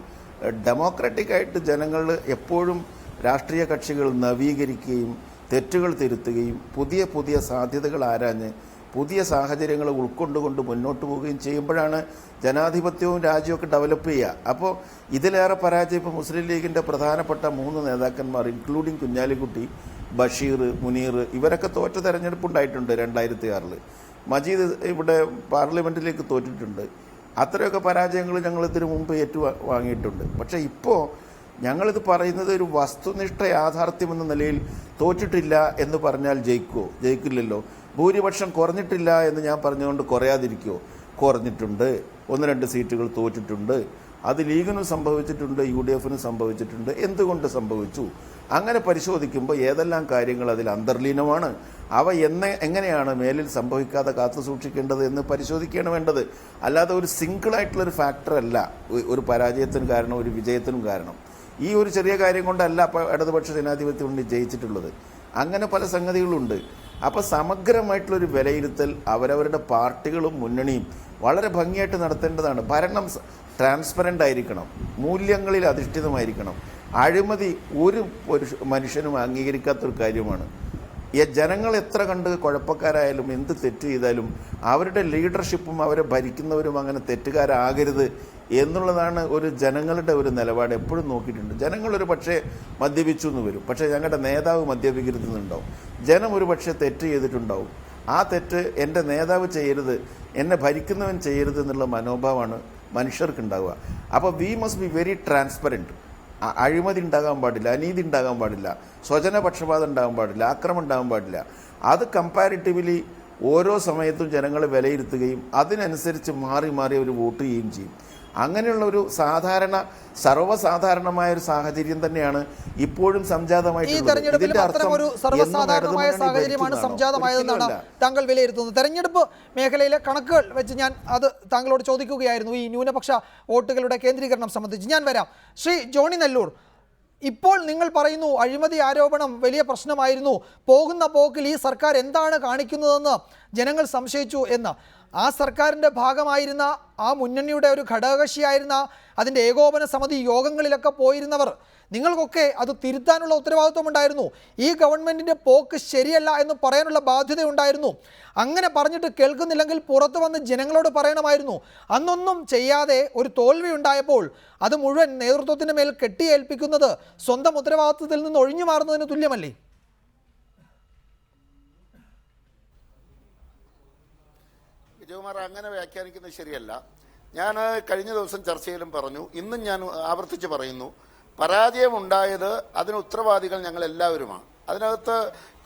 ഡെമോക്രാറ്റിക്കായിട്ട് ജനങ്ങൾ എപ്പോഴും രാഷ്ട്രീയ കക്ഷികൾ നവീകരിക്കുകയും തെറ്റുകൾ തിരുത്തുകയും പുതിയ പുതിയ സാധ്യതകൾ ആരാഞ്ഞ് പുതിയ സാഹചര്യങ്ങൾ ഉൾക്കൊണ്ടുകൊണ്ട് മുന്നോട്ട് പോവുകയും ചെയ്യുമ്പോഴാണ് ജനാധിപത്യവും രാജ്യമൊക്കെ ഡെവലപ്പ് ചെയ്യുക. അപ്പോൾ ഇതിലേറെ പരാജയം ഇപ്പോൾ മുസ്ലിം ലീഗിൻ്റെ പ്രധാനപ്പെട്ട 3 നേതാക്കന്മാർ, ഇൻക്ലൂഡിങ് കുഞ്ഞാലിക്കുട്ടി, ബഷീർ, മുനീർ, ഇവരൊക്കെ തോറ്റ തെരഞ്ഞെടുപ്പുണ്ടായിട്ടുണ്ട് 2006. മജീദ് ഇവിടെ പാർലമെൻറ്റിലേക്ക് തോറ്റിട്ടുണ്ട്. അത്രയൊക്കെ പരാജയങ്ങൾ ഞങ്ങൾ ഇതിനു മുമ്പ് വാങ്ങിയിട്ടുണ്ട്. പക്ഷേ ഇപ്പോൾ ഞങ്ങളിത് പറയുന്നത് ഒരു വസ്തുനിഷ്ഠ യാഥാർത്ഥ്യമെന്ന നിലയിൽ തോറ്റിട്ടില്ല എന്ന് പറഞ്ഞാൽ ജയിക്കുമോ? ജയിക്കില്ലല്ലോ. ഭൂരിപക്ഷം കുറഞ്ഞിട്ടില്ല എന്ന് ഞാൻ പറഞ്ഞുകൊണ്ട് കുറയാതിരിക്കുമോ? കുറഞ്ഞിട്ടുണ്ട്. 1-2 സീറ്റുകൾ തോറ്റിട്ടുണ്ട്. അത് ലീഗിനും സംഭവിച്ചിട്ടുണ്ട്, UDFനും സംഭവിച്ചിട്ടുണ്ട്. എന്തുകൊണ്ട് സംഭവിച്ചു? അങ്ങനെ പരിശോധിക്കുമ്പോൾ ഏതെല്ലാം കാര്യങ്ങൾ അതിൽ അന്തർലീനമാണ്, അവ എങ്ങനെയാണ് മേലിൽ സംഭവിക്കാതെ കാത്തു സൂക്ഷിക്കേണ്ടത് എന്ന് പരിശോധിക്കുകയാണ് വേണ്ടത്. അല്ലാതെ ഒരു സിംഗിളായിട്ടുള്ളൊരു ഫാക്ടറല്ല ഒരു പരാജയത്തിന് കാരണം, ഒരു വിജയത്തിനും കാരണം. ഈ ഒരു ചെറിയ കാര്യം കൊണ്ടല്ല അപ്പോൾ ഇടതുപക്ഷ ജനാധിപത്യം കൊണ്ട് ജയിച്ചിട്ടുള്ളത്. അങ്ങനെ പല സംഗതികളുണ്ട്. അപ്പോൾ സമഗ്രമായിട്ടുള്ളൊരു വിലയിരുത്തൽ അവരവരുടെ പാർട്ടികളും മുന്നണിയും വളരെ ഭംഗിയായിട്ട് നടത്തേണ്ടതാണ്. ഭരണം ട്രാൻസ്പെറൻ്റ് ആയിരിക്കണം, മൂല്യങ്ങളിൽ അധിഷ്ഠിതമായിരിക്കണം. അഴിമതി ഒരു മനുഷ്യനും അംഗീകരിക്കാത്തൊരു കാര്യമാണ്. ജനങ്ങൾ എത്ര കണ്ട് കുഴപ്പക്കാരായാലും എന്ത് തെറ്റ് ചെയ്താലും അവരുടെ ലീഡർഷിപ്പും അവരെ ഭരിക്കുന്നവരും അങ്ങനെ തെറ്റുകാരാകരുത് എന്നുള്ളതാണ് ഒരു ജനങ്ങളുടെ ഒരു നിലപാട്. എപ്പോഴും നോക്കിയിട്ടുണ്ട്. ജനങ്ങളൊരു പക്ഷേ മദ്യപിച്ചു എന്ന് വരും, പക്ഷേ ഞങ്ങളുടെ നേതാവ് മദ്യപിക്കരുതെന്നുണ്ടാവും. ജനം ഒരു പക്ഷേ തെറ്റ് ചെയ്തിട്ടുണ്ടാവും. ആ തെറ്റ് എൻ്റെ നേതാവ് ചെയ്യരുത്, എന്നെ ഭരിക്കുന്നവൻ ചെയ്യരുത് എന്നുള്ള മനോഭാവമാണ് മനുഷ്യർക്കുണ്ടാവുക. അപ്പോൾ we must be very transparent. അഴിമതി ഉണ്ടാകാൻ പാടില്ല, അനീതി ഉണ്ടാകാൻ പാടില്ല, സ്വജനപക്ഷപാതം ഉണ്ടാകാൻ പാടില്ല, ആക്രമണം ഉണ്ടാകാൻ പാടില്ല. അത് കമ്പാരിറ്റീവ്ലി ഓരോ സമയത്തും ജനങ്ങളെ വിലയിരുത്തുകയും അതിനനുസരിച്ച് മാറി മാറി അവർ വോട്ട് ചെയ്യുകയും ചെയ്യും. അങ്ങനെയുള്ള ഒരു സർവ്വസാധാരണമായ ഒരു സാഹചര്യം തന്നെയാണ് ഇപ്പോഴും സംജാതമായിട്ടുള്ളത്. ഇതിന്റെ അർത്ഥം ഒരു സർവ്വസാധാരണമായ സാഹചര്യമാണ് സംജാതമായതെന്നാണ് താങ്കൾ വിലയിരുത്തുന്നത്. തെരഞ്ഞെടുപ്പ് മേഖലയിലെ കണക്കുകൾ വെച്ച് ഞാൻ അത് താങ്കളോട് ചോദിക്കുകയായിരുന്നു, ഈ ന്യൂനപക്ഷ വോട്ടുകളുടെ കേന്ദ്രീകരണം സംബന്ധിച്ച്. ഞാൻ വരാം. ശ്രീ ജോണി നെല്ലൂർ, ഇപ്പോൾ നിങ്ങൾ പറയുന്നു അഴിമതി ആരോപണം വലിയ പ്രശ്നമായിരുന്നു, പോകുന്ന പോക്കിൽ ഈ സർക്കാർ എന്താണ് കാണിക്കുന്നതെന്ന് ജനങ്ങൾ സംശയിച്ചു എന്ന്. ആ സർക്കാരിൻ്റെ ഭാഗമായിരുന്ന, ആ മുന്നണിയുടെ ഒരു ഘടകകക്ഷിയായിരുന്ന, അതിൻ്റെ ഏകോപന സമിതി യോഗങ്ങളിലൊക്കെ പോയിരുന്നവർ, നിങ്ങൾക്കൊക്കെ അത് തിരുത്താനുള്ള ഉത്തരവാദിത്വം ഉണ്ടായിരുന്നു. ഈ ഗവൺമെൻറ്റിൻ്റെ പോക്ക് ശരിയല്ല എന്ന് പറയാനുള്ള ബാധ്യതയുണ്ടായിരുന്നു. അങ്ങനെ പറഞ്ഞിട്ട് കേൾക്കുന്നില്ലെങ്കിൽ പുറത്തു വന്ന് ജനങ്ങളോട് പറയണമായിരുന്നു. അന്നൊന്നും ചെയ്യാതെ ഒരു തോൽവി ഉണ്ടായപ്പോൾ അത് മുഴുവൻ നേതൃത്വത്തിൻ്റെ മേൽ കെട്ടിയേൽപ്പിക്കുന്നത് സ്വന്തം ഉത്തരവാദിത്വത്തിൽ നിന്ന് ഒഴിഞ്ഞു മാറുന്നതിന് തുല്യമല്ലേ? വിജയകുമാർ, അങ്ങനെ വ്യാഖ്യാനിക്കുന്നത് ശരിയല്ല. ഞാൻ കഴിഞ്ഞ ദിവസം ചർച്ചയിലും പറഞ്ഞു, ഇന്നും ഞാൻ ആവർത്തിച്ച് പറയുന്നു, പരാജയമുണ്ടായത് അതിന് ഉത്തരവാദികൾ ഞങ്ങൾ എല്ലാവരുമാണ്. അതിനകത്ത്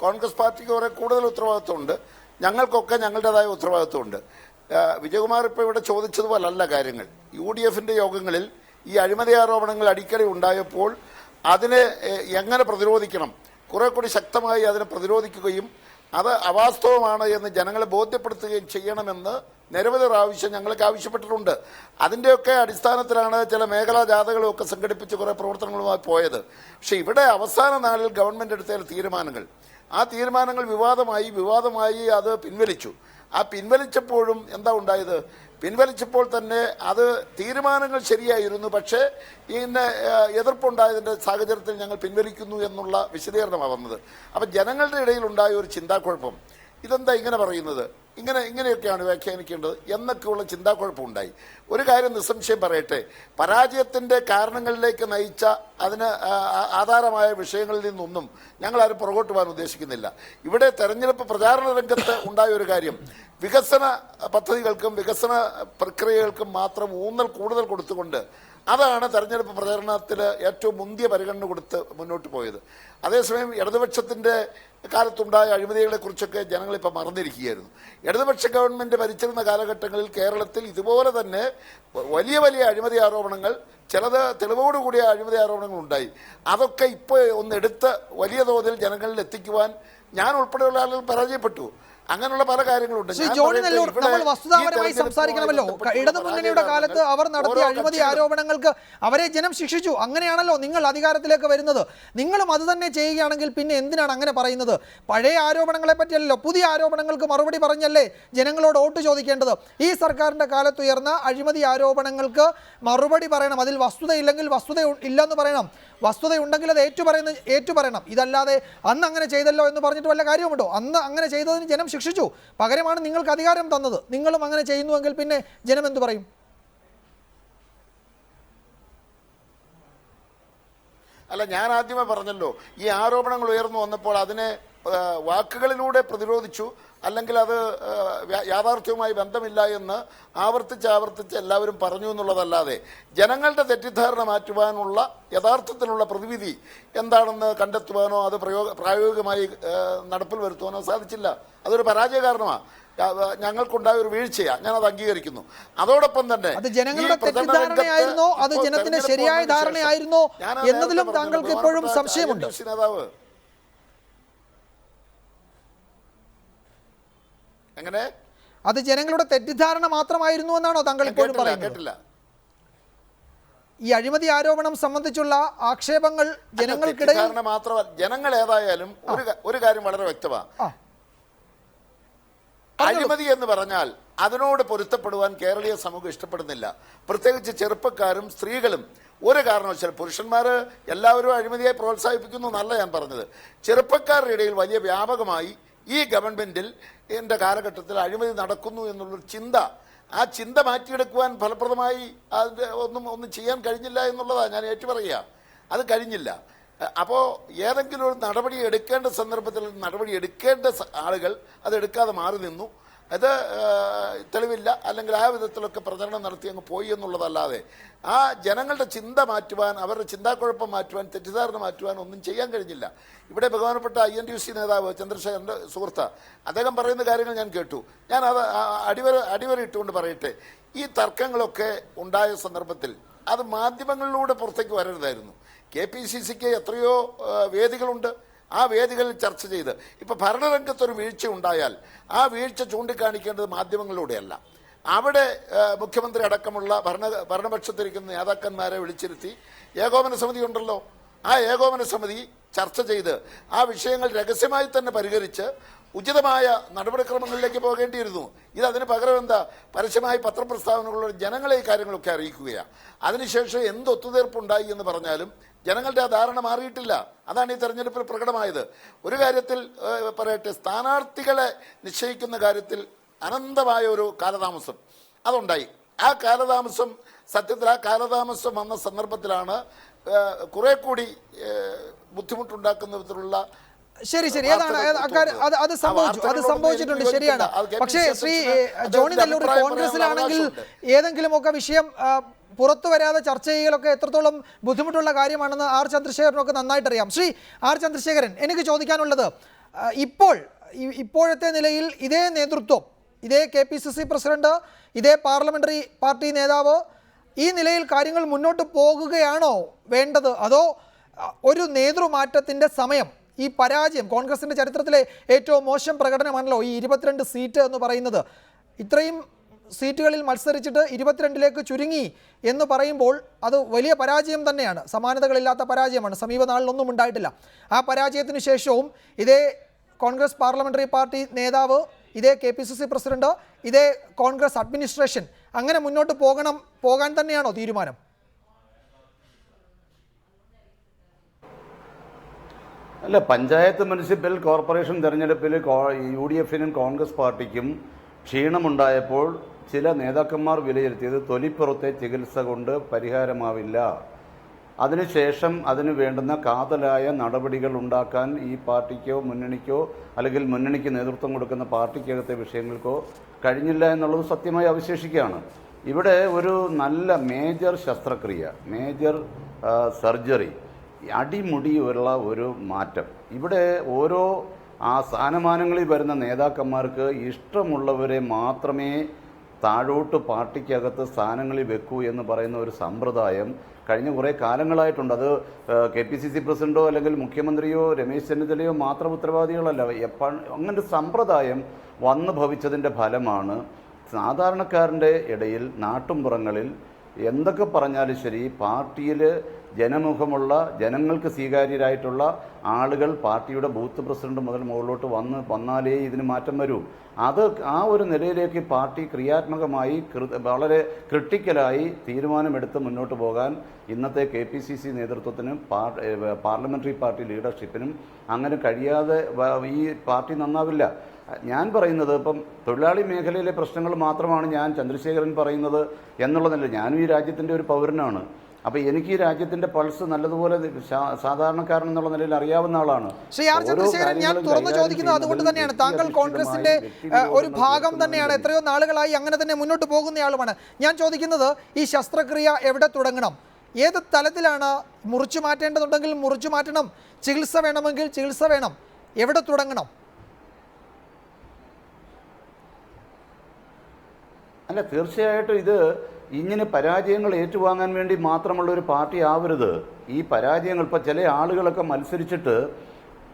കോൺഗ്രസ് പാർട്ടിക്ക് കുറെ കൂടുതൽ ഉത്തരവാദിത്വമുണ്ട്, ഞങ്ങൾക്കൊക്കെ ഞങ്ങളുടേതായ ഉത്തരവാദിത്വമുണ്ട്. വിജയകുമാർ ഇപ്പോൾ ഇവിടെ ചോദിച്ചതുപോലല്ല കാര്യങ്ങൾ. UDFൻ്റെ യോഗങ്ങളിൽ ഈ അഴിമതി ആരോപണങ്ങൾ അടിക്കടി ഉണ്ടായപ്പോൾ അതിനെ എങ്ങനെ പ്രതിരോധിക്കണം, കുറെ കൂടി ശക്തമായി അതിനെ പ്രതിരോധിക്കുകയും അത് അവാസ്തവമാണ് എന്ന് ജനങ്ങളെ ബോധ്യപ്പെടുത്തുകയും ചെയ്യണമെന്ന് നിരവധി പ്രാവശ്യം ഞങ്ങൾക്ക് ആവശ്യപ്പെട്ടിട്ടുണ്ട്. അതിൻ്റെയൊക്കെ അടിസ്ഥാനത്തിലാണ് ചില മേഖലാ ജാഥകളും ഒക്കെ സംഘടിപ്പിച്ച് കുറേ പ്രവർത്തനങ്ങളുമായി പോയത്. പക്ഷേ ഇവിടെ അവസാന നാളിൽ ഗവൺമെൻറ് എടുത്ത തീരുമാനങ്ങൾ, ആ തീരുമാനങ്ങൾ വിവാദമായി അത് പിൻവലിച്ചു. ആ പിൻവലിച്ചപ്പോഴും എന്താ ഉണ്ടായത്? പിൻവലിച്ചപ്പോൾ തന്നെ അത് തീരുമാനങ്ങൾ ശരിയായിരുന്നു, പക്ഷേ ഇങ്ങനെ എതിർപ്പുണ്ടായതിൻ്റെ സാഹചര്യത്തിൽ ഞങ്ങൾ പിൻവലിക്കുന്നു എന്നുള്ള വിശദീകരണമാണ് വന്നത്. അപ്പം ജനങ്ങളുടെ ഇടയിൽ ഉണ്ടായ ഒരു ചിന്താക്കുഴപ്പം, ഇതെന്താ ഇങ്ങനെ പറയുന്നത്, ഇങ്ങനെയൊക്കെയാണ് വ്യാഖ്യാനിക്കേണ്ടത് എന്നൊക്കെയുള്ള ചിന്താക്കുഴപ്പമുണ്ടായി. ഒരു കാര്യം നിസ്സംശയം പറയട്ടെ, പരാജയത്തിൻ്റെ കാരണങ്ങളിലേക്ക് നയിച്ച അതിന് ആധാരമായ വിഷയങ്ങളിൽ നിന്നൊന്നും ഞങ്ങളാരും പുറകോട്ട് പോകാൻ ഉദ്ദേശിക്കുന്നില്ല. ഇവിടെ തെരഞ്ഞെടുപ്പ് പ്രചാരണ രംഗത്ത് ഉണ്ടായ ഒരു കാര്യം, വികസന പദ്ധതികൾക്കും വികസന പ്രക്രിയകൾക്കും മാത്രം ഊന്നൽ കൂടുതൽ കൊടുത്തുകൊണ്ട് അതാണ് തെരഞ്ഞെടുപ്പ് പ്രചാരണത്തിൽ ഏറ്റവും മുന്തിയ പരിഗണന കൊടുത്ത് മുന്നോട്ട് പോയത്. അതേസമയം ഇടതുപക്ഷത്തിൻ്റെ കാലത്തുണ്ടായ അഴിമതികളെക്കുറിച്ചൊക്കെ ജനങ്ങളിപ്പോൾ മറന്നിരിക്കുകയായിരുന്നു. ഇടതുപക്ഷ ഗവൺമെൻറ് ഭരിച്ചിരുന്ന കാലഘട്ടങ്ങളിൽ കേരളത്തിൽ ഇതുപോലെ തന്നെ വലിയ വലിയ അഴിമതി ആരോപണങ്ങൾ, ചിലത് തെളിവോടുകൂടിയ അഴിമതി ആരോപണങ്ങൾ ഉണ്ടായി. അതൊക്കെ ഇപ്പോൾ ഒന്നെടുത്ത് വലിയ തോതിൽ ജനങ്ങളിൽ എത്തിക്കുവാൻ ഞാൻ ഉൾപ്പെടെയുള്ള ആളുകൾ പരാജയപ്പെട്ടു. അങ്ങനെയുള്ള പല കാര്യങ്ങളുണ്ട്. ശ്രീ ജോണി നെല്ലൂർ, നമ്മൾ വസ്തുതാപരമായി സംസാരിക്കണമല്ലോ. ഇടതുമുന്നണിയുടെ കാലത്ത് അവർ നടത്തിയ അഴിമതി ആരോപണങ്ങൾക്ക് അവരെ ജനം ശിക്ഷിച്ചു. അങ്ങനെയാണല്ലോ നിങ്ങൾ അധികാരത്തിലേക്ക് വരുന്നത്. നിങ്ങളും അത് തന്നെ ചെയ്യുകയാണെങ്കിൽ പിന്നെ എന്തിനാണ് അങ്ങനെ പറയുന്നത്? പഴയ ആരോപണങ്ങളെ പറ്റിയല്ലോ, പുതിയ ആരോപണങ്ങൾക്ക് മറുപടി പറഞ്ഞല്ലേ ജനങ്ങളോട് വോട്ട് ചോദിക്കേണ്ടത്. ഈ സർക്കാരിൻ്റെ കാലത്ത് ഉയർന്ന അഴിമതി ആരോപണങ്ങൾക്ക് മറുപടി പറയണം. അതിൽ വസ്തുതയില്ലെങ്കിൽ വസ്തുത ഇല്ലെന്ന് പറയണം, വസ്തുതയുണ്ടെങ്കിൽ അത് ഏറ്റുപറയണം. ഇതല്ലാതെ അന്ന് അങ്ങനെ ചെയ്തല്ലോ എന്ന് പറഞ്ഞിട്ട് വല്ല കാര്യമുണ്ടോ? അന്ന് അങ്ങനെ ചെയ്തതിന് ജനം ശിക്ഷിച്ചു. പകരമാണ് നിങ്ങൾക്ക് അധികാരം തന്നത്. നിങ്ങളും അങ്ങനെ ചെയ്യുന്നുവെങ്കിൽ പിന്നെ ജനം എന്തു പറയും? അല്ല, ഞാൻ ആദ്യമേ പറഞ്ഞല്ലോ, ഈ ആരോപണങ്ങൾ ഉയർന്നു വന്നപ്പോൾ അതിനെ വാക്കുകളിലൂടെ പ്രതിരോധിച്ചു, അല്ലെങ്കിൽ അത് യാഥാർത്ഥ്യവുമായി ബന്ധമില്ല എന്ന് ആവർത്തിച്ച് എല്ലാവരും പറഞ്ഞു എന്നുള്ളതല്ലാതെ ജനങ്ങളുടെ തെറ്റിദ്ധാരണ മാറ്റുവാനുള്ള യഥാർത്ഥത്തിലുള്ള പ്രതിവിധി എന്താണെന്ന് കണ്ടെത്തുവാനോ അത് പ്രായോഗികമായി നടപ്പിൽ വരുത്തുവാനോ സാധിച്ചില്ല. അതൊരു പരാജയ കാരണമാണ്. ഞങ്ങൾക്കുണ്ടായ ഒരു വീഴ്ചയാണ്, ഞാനത് അംഗീകരിക്കുന്നു. അതോടൊപ്പം തന്നെ അത് ജനങ്ങളുടെ തെറ്റിദ്ധാരണയായിരുന്നോ, അത് ജനത്തിന്റെ ശരിയായ ധാരണയായിരുന്നോ എന്നതിലും താങ്കൾക്ക് ഇപ്പോഴും സംശയമുണ്ട്. നേതാവ് എങ്ങനെ അത് ജനങ്ങളുടെ തെറ്റിദ്ധാരണ മാത്രമായിരുന്നു എന്നാണോ താങ്കൾ ഇപ്പോഴും പറയുന്നത്? ഈ അഴിമതി ആരോപണം സംബന്ധിച്ചുള്ള ആക്ഷേപങ്ങൾ ജനങ്ങൾക്കിടയിൽ മാത്രമല്ല, ജനങ്ങൾ ഏതായാലും ഒരു കാര്യം വളരെ വ്യക്തമാണ്. അഴിമതി എന്ന് പറഞ്ഞാൽ അതിനോട് പൊരുത്തപ്പെടുവാൻ കേരളീയ സമൂഹം ഇഷ്ടപ്പെടുന്നില്ല. പ്രത്യേകിച്ച് ചെറുപ്പക്കാരും സ്ത്രീകളും. ഒരു കാരണവശാലും പുരുഷന്മാർ എല്ലാവരും അഴിമതിയെ പ്രോത്സാഹിപ്പിക്കുന്നു എന്നല്ല ഞാൻ പറഞ്ഞത്. ചെറുപ്പക്കാരുടെ ഇടയിൽ വലിയ വ്യാപകമായി ഈ ഗവൺമെൻറ്റിൽ എൻ്റെ കാലഘട്ടത്തിൽ അഴിമതി നടക്കുന്നു എന്നുള്ളൊരു ചിന്ത, ആ ചിന്ത മാറ്റിയെടുക്കുവാൻ ഫലപ്രദമായി അതിൻ്റെ ഒന്നും ചെയ്യാൻ കഴിഞ്ഞില്ല എന്നുള്ളതാണ് ഞാൻ ഏറ്റുപറയുക. അത് കഴിഞ്ഞില്ല. അപ്പോൾ ഏതെങ്കിലും ഒരു നടപടി എടുക്കേണ്ട സന്ദർഭത്തിൽ നടപടി എടുക്കേണ്ട ആളുകൾ അതെടുക്കാതെ മാറി നിന്നു. അത് തെളിവില്ല, അല്ലെങ്കിൽ ആ വിധത്തിലൊക്കെ പ്രചരണം നടത്തി അങ്ങ് പോയി എന്നുള്ളതല്ലാതെ ആ ജനങ്ങളുടെ ചിന്ത മാറ്റുവാൻ, അവരുടെ ചിന്താക്കുഴപ്പം മാറ്റുവാൻ, തെറ്റിദ്ധാരണ മാറ്റുവാൻ ഒന്നും ചെയ്യാൻ കഴിഞ്ഞില്ല. ഇവിടെ ബഹുമാനപ്പെട്ട INTUC നേതാവ് ചന്ദ്രശേഖരൻ്റെ സുഹൃത്ത് അദ്ദേഹം പറയുന്ന കാര്യങ്ങൾ ഞാൻ കേട്ടു. ഞാൻ അത് അടിവരയിട്ടുകൊണ്ട് പറയട്ടെ, ഈ തർക്കങ്ങളൊക്കെ ഉണ്ടായ സന്ദർഭത്തിൽ അത് മാധ്യമങ്ങളിലൂടെ പുറത്തേക്ക് വരരുതായിരുന്നു. KPCCക്ക് എത്രയോ വേദികളുണ്ട്. ആ വേദികളിൽ ചർച്ച ചെയ്ത് ഇപ്പോൾ ഭരണരംഗത്തൊരു വീഴ്ച ഉണ്ടായാൽ ആ വീഴ്ച ചൂണ്ടിക്കാണിക്കേണ്ടത് മാധ്യമങ്ങളിലൂടെയല്ല. അവിടെ മുഖ്യമന്ത്രി അടക്കമുള്ള ഭരണപക്ഷത്തിരിക്കുന്ന നേതാക്കന്മാരെ വിളിച്ചിരുത്തി ഏകോപന സമിതി ഉണ്ടല്ലോ, ആ ഏകോപന സമിതി ചർച്ച ചെയ്ത് ആ വിഷയങ്ങൾ രഹസ്യമായി തന്നെ പരിഹരിച്ച് ഉചിതമായ നടപടിക്രമങ്ങളിലേക്ക് പോകേണ്ടിയിരുന്നു. അതിന് പകരം എന്താ, പരസ്യമായി പത്രപ്രസ്താവനകളുള്ള ജനങ്ങളെ ഈ കാര്യങ്ങളൊക്കെ അറിയിക്കുകയാണ്. അതിനുശേഷം എന്ത് ഒത്തുതീർപ്പുണ്ടായി എന്ന് പറഞ്ഞാലും ജനങ്ങളുടെ ആ ധാരണ മാറിയിട്ടില്ല. അതാണ് ഈ തെരഞ്ഞെടുപ്പിൽ പ്രകടമായത്. ഒരു കാര്യത്തിൽ പറയട്ടെ, സ്ഥാനാർത്ഥികളെ നിശ്ചയിക്കുന്ന കാര്യത്തിൽ അനന്തമായ ഒരു കാലതാമസം അതുണ്ടായി. ആ കാലതാമസം കാലതാമസം വന്ന സന്ദർഭത്തിലാണ് കുറെ കൂടി ബുദ്ധിമുട്ടുണ്ടാക്കുന്ന വിധത്തിലുള്ള ശരി അത് സംഭവിച്ചിട്ടുണ്ട്, ശരിയാണ്. പക്ഷേ ശ്രീ ജോണി നെല്ലൂർ, കോൺഗ്രസിലാണെങ്കിൽ ഏതെങ്കിലുമൊക്കെ വിഷയം പുറത്തു വരാതെ ചർച്ച ചെയ്യലൊക്കെ എത്രത്തോളം ബുദ്ധിമുട്ടുള്ള കാര്യമാണെന്ന് R. ചന്ദ്രശേഖരനൊക്കെ നന്നായിട്ടറിയാം. ശ്രീ R. ചന്ദ്രശേഖരൻ, എനിക്ക് ചോദിക്കാനുള്ളത്, ഇപ്പോഴത്തെ നിലയിൽ ഇതേ നേതൃത്വം, ഇതേ KPCC പ്രസിഡന്റ്, ഇതേ പാർലമെന്ററി പാർട്ടി നേതാവ്, ഈ നിലയിൽ കാര്യങ്ങൾ മുന്നോട്ട് പോകുകയാണോ വേണ്ടത്? അതോ ഒരു നേതൃമാറ്റത്തിൻ്റെ സമയം, ഈ പരാജയം, കോൺഗ്രസിൻ്റെ ചരിത്രത്തിലെ ഏറ്റവും മോശം പ്രകടനമാണല്ലോ ഈ 22 സീറ്റ് എന്ന് പറയുന്നത്, ഇത്രയും സീറ്റുകളിൽ മത്സരിച്ചിട്ട് 22ലേക്ക് ചുരുങ്ങി എന്ന് പറയുമ്പോൾ അത് വലിയ പരാജയം തന്നെയാണ്, സമാനതകളില്ലാത്ത പരാജയമാണ്. സമീപനാളിലൊന്നും ഉണ്ടായിട്ടില്ല. ആ പരാജയത്തിന് ശേഷവും ഇതേ കോൺഗ്രസ് പാർലമെന്ററി പാർട്ടി നേതാവ്, ഇതേ KPCC പ്രസിഡന്റ്, ഇതേ കോൺഗ്രസ് അഡ്മിനിസ്ട്രേഷൻ അങ്ങനെ മുന്നോട്ട് പോകാൻ തന്നെയാണോ തീരുമാനം? അല്ല, പഞ്ചായത്ത് മുനിസിപ്പൽ കോർപ്പറേഷൻ തെരഞ്ഞെടുപ്പിൽ UDF-നും കോൺഗ്രസ് പാർട്ടിക്കും ക്ഷീണമുണ്ടായപ്പോൾ ചില നേതാക്കന്മാർ വിലയിരുത്തിയത് തൊലിപ്പുറത്തെ ചികിത്സ കൊണ്ട് പരിഹാരമാവില്ല, അതിനുശേഷം അതിന് വേണ്ടുന്ന കാതലായ നടപടികൾ ഉണ്ടാക്കാൻ ഈ പാർട്ടിക്കോ മുന്നണിക്കോ അല്ലെങ്കിൽ മുന്നണിക്ക് നേതൃത്വം കൊടുക്കുന്ന പാർട്ടിക്കകത്തെ വിഷയങ്ങൾക്കോ കഴിഞ്ഞില്ല എന്നുള്ളത് സത്യമായി അവശേഷിക്കുകയാണ്. ഇവിടെ ഒരു നല്ല മേജർ ശസ്ത്രക്രിയ, മേജർ സർജറി, അടിമുടിയുള്ള ഒരു മാറ്റം, ഇവിടെ ഓരോ ആ സ്ഥാനമാനങ്ങളിൽ വരുന്ന നേതാക്കന്മാർക്ക് ഇഷ്ടമുള്ളവരെ മാത്രമേ താഴോട്ട് പാർട്ടിക്കകത്ത് സ്ഥാനങ്ങളിൽ വെക്കൂ എന്ന് പറയുന്ന ഒരു സമ്പ്രദായം കഴിഞ്ഞ കുറേ കാലങ്ങളായിട്ടുണ്ട്. അത് KPCC പ്രസിഡന്റോ അല്ലെങ്കിൽ മുഖ്യമന്ത്രിയോ രമേശ് ചെന്നിത്തലയോ മാത്രം ഉത്തരവാദികളല്ല. അങ്ങനെ സമ്പ്രദായം വന്നു ഭവിച്ചതിൻ്റെ ഫലമാണ് സാധാരണക്കാരൻ്റെ ഇടയിൽ നാട്ടുംപുറങ്ങളിൽ എന്തൊക്കെ പറഞ്ഞാലും ശരി പാർട്ടിയിൽ ജനമുഖമുള്ള ജനങ്ങൾക്ക് സ്വീകാര്യരായിട്ടുള്ള ആളുകൾ പാർട്ടിയുടെ ബൂത്ത് പ്രസിഡന്റ് മുതൽ മുകളിലോട്ട് വന്നാലേ ഇതിന് മാറ്റം വരൂ. അത് ആ ഒരു നിലയിലേക്ക് പാർട്ടി ക്രിയാത്മകമായി വളരെ ക്രിട്ടിക്കലായി തീരുമാനമെടുത്ത് മുന്നോട്ട് പോകാൻ ഇന്നത്തെ KPCC നേതൃത്വത്തിനും പാർലമെന്ററി പാർട്ടി ലീഡർഷിപ്പിനും അങ്ങനെ കഴിയാതെ ഈ പാർട്ടി നന്നാവില്ല. ഞാൻ പറയുന്നത് ഇപ്പം തൊഴിലാളി മേഖലയിലെ പ്രശ്നങ്ങൾ മാത്രമാണ് ഞാൻ ചന്ദ്രശേഖരൻ പറയുന്നത് എന്നുള്ളതല്ല. ഞാനും ഈ രാജ്യത്തിൻ്റെ ഒരു പൗരനാണ്. അപ്പോൾ എനിക്ക് ഈ രാജ്യത്തിൻ്റെ പൾസ് നല്ലതുപോലെ സാധാരണക്കാരൻ എന്നുള്ള നിലയിൽ അറിയാവുന്ന ആളാണ്. ശ്രീ ആർ ചന്ദ്രശേഖരൻ, ഞാൻ തുറന്നു ചോദിക്കുന്നത് അതുകൊണ്ട് തന്നെയാണ്. താങ്കൾ കോൺഗ്രസിന്റെ ഒരു ഭാഗം തന്നെയാണ്, എത്രയോ നാളുകളായി അങ്ങനെ തന്നെ മുന്നോട്ട് പോകുന്നയാളുമാണ്. ഞാൻ ചോദിക്കുന്നത് ഈ ശസ്ത്രക്രിയ എവിടെ തുടങ്ങണം, ഏത് തലത്തിലാണ്? മുറിച്ചു മാറ്റേണ്ടതുണ്ടെങ്കിൽ മുറിച്ചു മാറ്റണം, ചികിത്സ വേണമെങ്കിൽ ചികിത്സ വേണം, എവിടെ തുടങ്ങണം? അല്ല, തീർച്ചയായിട്ടും ഇത് ഇങ്ങനെ പരാജയങ്ങൾ ഏറ്റുവാങ്ങാൻ വേണ്ടി മാത്രമുള്ള ഒരു പാർട്ടി ആവരുത്. ഈ പരാജയങ്ങൾ ഇപ്പോൾ ചില ആളുകളൊക്കെ മത്സരിച്ചിട്ട്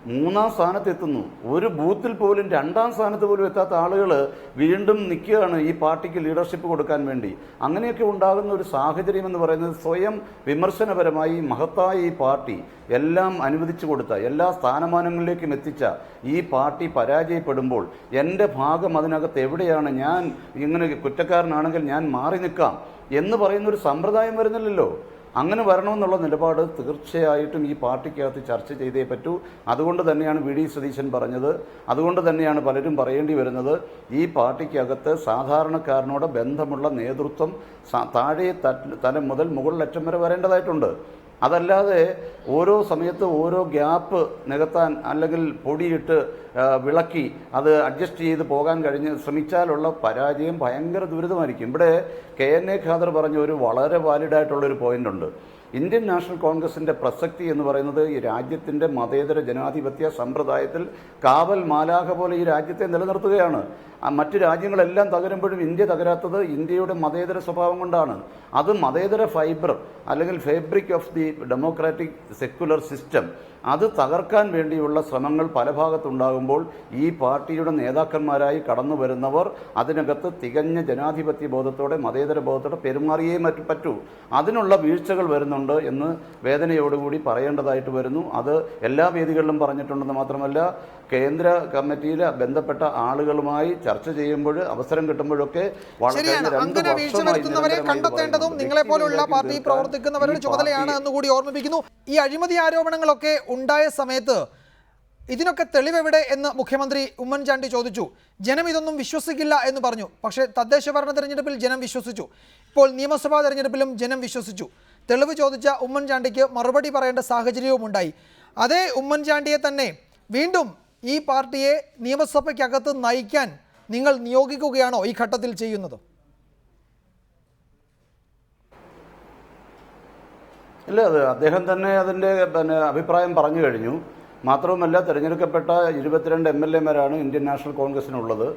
3-ാം സ്ഥാനത്തെത്തുന്നു, ഒരു ബൂത്തിൽ പോലും 2-ാം സ്ഥാനത്ത് പോലും എത്താത്ത ആളുകൾ വീണ്ടും നിൽക്കുകയാണ് ഈ പാർട്ടിക്ക് ലീഡർഷിപ്പ് കൊടുക്കാൻ വേണ്ടി. അങ്ങനെയൊക്കെ ഉണ്ടാകുന്ന ഒരു സാഹചര്യം എന്ന് പറയുന്നത് സ്വയം വിമർശനപരമായി മഹത്തായ ഈ പാർട്ടി എല്ലാം അനുവദിച്ചു കൊടുത്ത, എല്ലാ സ്ഥാനമാനങ്ങളിലേക്കും എത്തിച്ച ഈ പാർട്ടി പരാജയപ്പെടുമ്പോൾ എൻ്റെ ഭാഗം അതിനകത്ത് എവിടെയാണ്, ഞാൻ ഇങ്ങനെ കുറ്റക്കാരനാണെങ്കിൽ ഞാൻ മാറി നിൽക്കാം എന്ന് പറയുന്നൊരു സമ്പ്രദായം വരുന്നില്ലല്ലോ. അങ്ങനെ വരണമെന്നുള്ള നിലപാട് തീർച്ചയായിട്ടും ഈ പാർട്ടിക്കകത്ത് ചർച്ച ചെയ്തേ പറ്റൂ. അതുകൊണ്ട് തന്നെയാണ് VD സതീശൻ പറഞ്ഞത്, അതുകൊണ്ട് തന്നെയാണ് പലരും പറയേണ്ടി വരുന്നത്, ഈ പാർട്ടിക്കകത്ത് സാധാരണക്കാരനോട് ബന്ധമുള്ള നേതൃത്വം താഴെ തലം മുതൽ മുകളിലറ്റം വരെ വരേണ്ടതായിട്ടുണ്ട്. അതല്ലാതെ ഓരോ സമയത്ത് ഓരോ ഗ്യാപ്പ് നികത്താൻ അല്ലെങ്കിൽ പൊടിയിട്ട് വിളക്കി അത് അഡ്ജസ്റ്റ് ചെയ്ത് പോകാൻ ശ്രമിച്ചാലുള്ള പരാജയം ഭയങ്കര ദുരിതമായിരിക്കും. ഇവിടെ KNA ഖാദർ പറഞ്ഞ ഒരു വളരെ വാലിഡായിട്ടുള്ളൊരു പോയിൻ്റുണ്ട്. ഇന്ത്യൻ നാഷണൽ കോൺഗ്രസിൻ്റെ പ്രസക്തി എന്ന് പറയുന്നത് ഈ രാജ്യത്തിൻ്റെ മതേതര ജനാധിപത്യ സമ്പ്രദായത്തിൽ കാവൽ മാലാഖ പോലെ ഈ രാജ്യത്തെ നിലനിർത്തുകയാണ്. മറ്റു രാജ്യങ്ങളെല്ലാം തകരുമ്പോഴും ഇന്ത്യ തകരാത്തത് ഇന്ത്യയുടെ മതേതര സ്വഭാവം കൊണ്ടാണ്. അത് മതേതര ഫൈബർ അല്ലെങ്കിൽ fabric of the democratic secular system അത് തകർക്കാൻ വേണ്ടിയുള്ള ശ്രമങ്ങൾ പല ഭാഗത്തുണ്ടാകുമ്പോൾ ഈ പാർട്ടിയുടെ നേതാക്കന്മാരായി കടന്നു വരുന്നവർ അതിനകത്ത് തികഞ്ഞ ജനാധിപത്യ ബോധത്തോടെ മതേതര ബോധത്തോടെ പെരുമാറിയേ പറ്റൂ. അതിനുള്ള വീഴ്ചകൾ വരുന്നുണ്ട് എന്ന് വേദനയോടുകൂടി പറയേണ്ടതായിട്ട് വരുന്നു. അത് എല്ലാ വേദികളിലും പറഞ്ഞിട്ടുണ്ടെന്ന് മാത്രമല്ല, കേന്ദ്ര കമ്മിറ്റിയിൽ ബന്ധപ്പെട്ട ആളുകളുമായി ചർച്ച ചെയ്യുമ്പോൾ അവസരം കിട്ടുമ്പോഴൊക്കെ അങ്ങനെ വീഴ്ച വരുത്തുന്നവരെ കണ്ടെത്തേണ്ടതും നിങ്ങളെപ്പോലുള്ള പാർട്ടി പ്രവർത്തിക്കുന്നവരുടെ ചുമതലയാണ് എന്നുകൂടി ഓർമ്മിപ്പിക്കുന്നു. ഈ അഴിമതി ആരോപണങ്ങളൊക്കെ ഉണ്ടായ സമയത്ത് ഇതിനൊക്കെ തെളിവെവിടെ എന്ന് മുഖ്യമന്ത്രി ഉമ്മൻചാണ്ടി ചോദിച്ചു. ജനം ഇതൊന്നും വിശ്വസിക്കില്ല എന്ന് പറഞ്ഞു. പക്ഷേ തദ്ദേശ ഭരണ തെരഞ്ഞെടുപ്പിൽ ജനം വിശ്വസിച്ചു. ഇപ്പോൾ നിയമസഭാ തെരഞ്ഞെടുപ്പിലും ജനം വിശ്വസിച്ചു. തെളിവ് ചോദിച്ച ഉമ്മൻചാണ്ടിക്ക് മറുപടി പറയേണ്ട സാഹചര്യവും ഉണ്ടായി. അതേ ഉമ്മൻചാണ്ടിയെ തന്നെ വീണ്ടും ഈ പാർട്ടിയെ നിയമസഭയ്ക്കകത്ത് നയിക്കാൻ നിങ്ങൾ നിയോഗിക്കുകയാണോ ഈ ഘട്ടത്തിൽ ചെയ്യുന്നത്? ഇല്ല, അത് അദ്ദേഹം തന്നെ അതിൻ്റെ അഭിപ്രായം പറഞ്ഞു കഴിഞ്ഞു. മാത്രവുമല്ല, തിരഞ്ഞെടുക്കപ്പെട്ട 22 MLA-മാരാണ് ഇന്ത്യൻ നാഷണൽ കോൺഗ്രസിനുള്ളത്.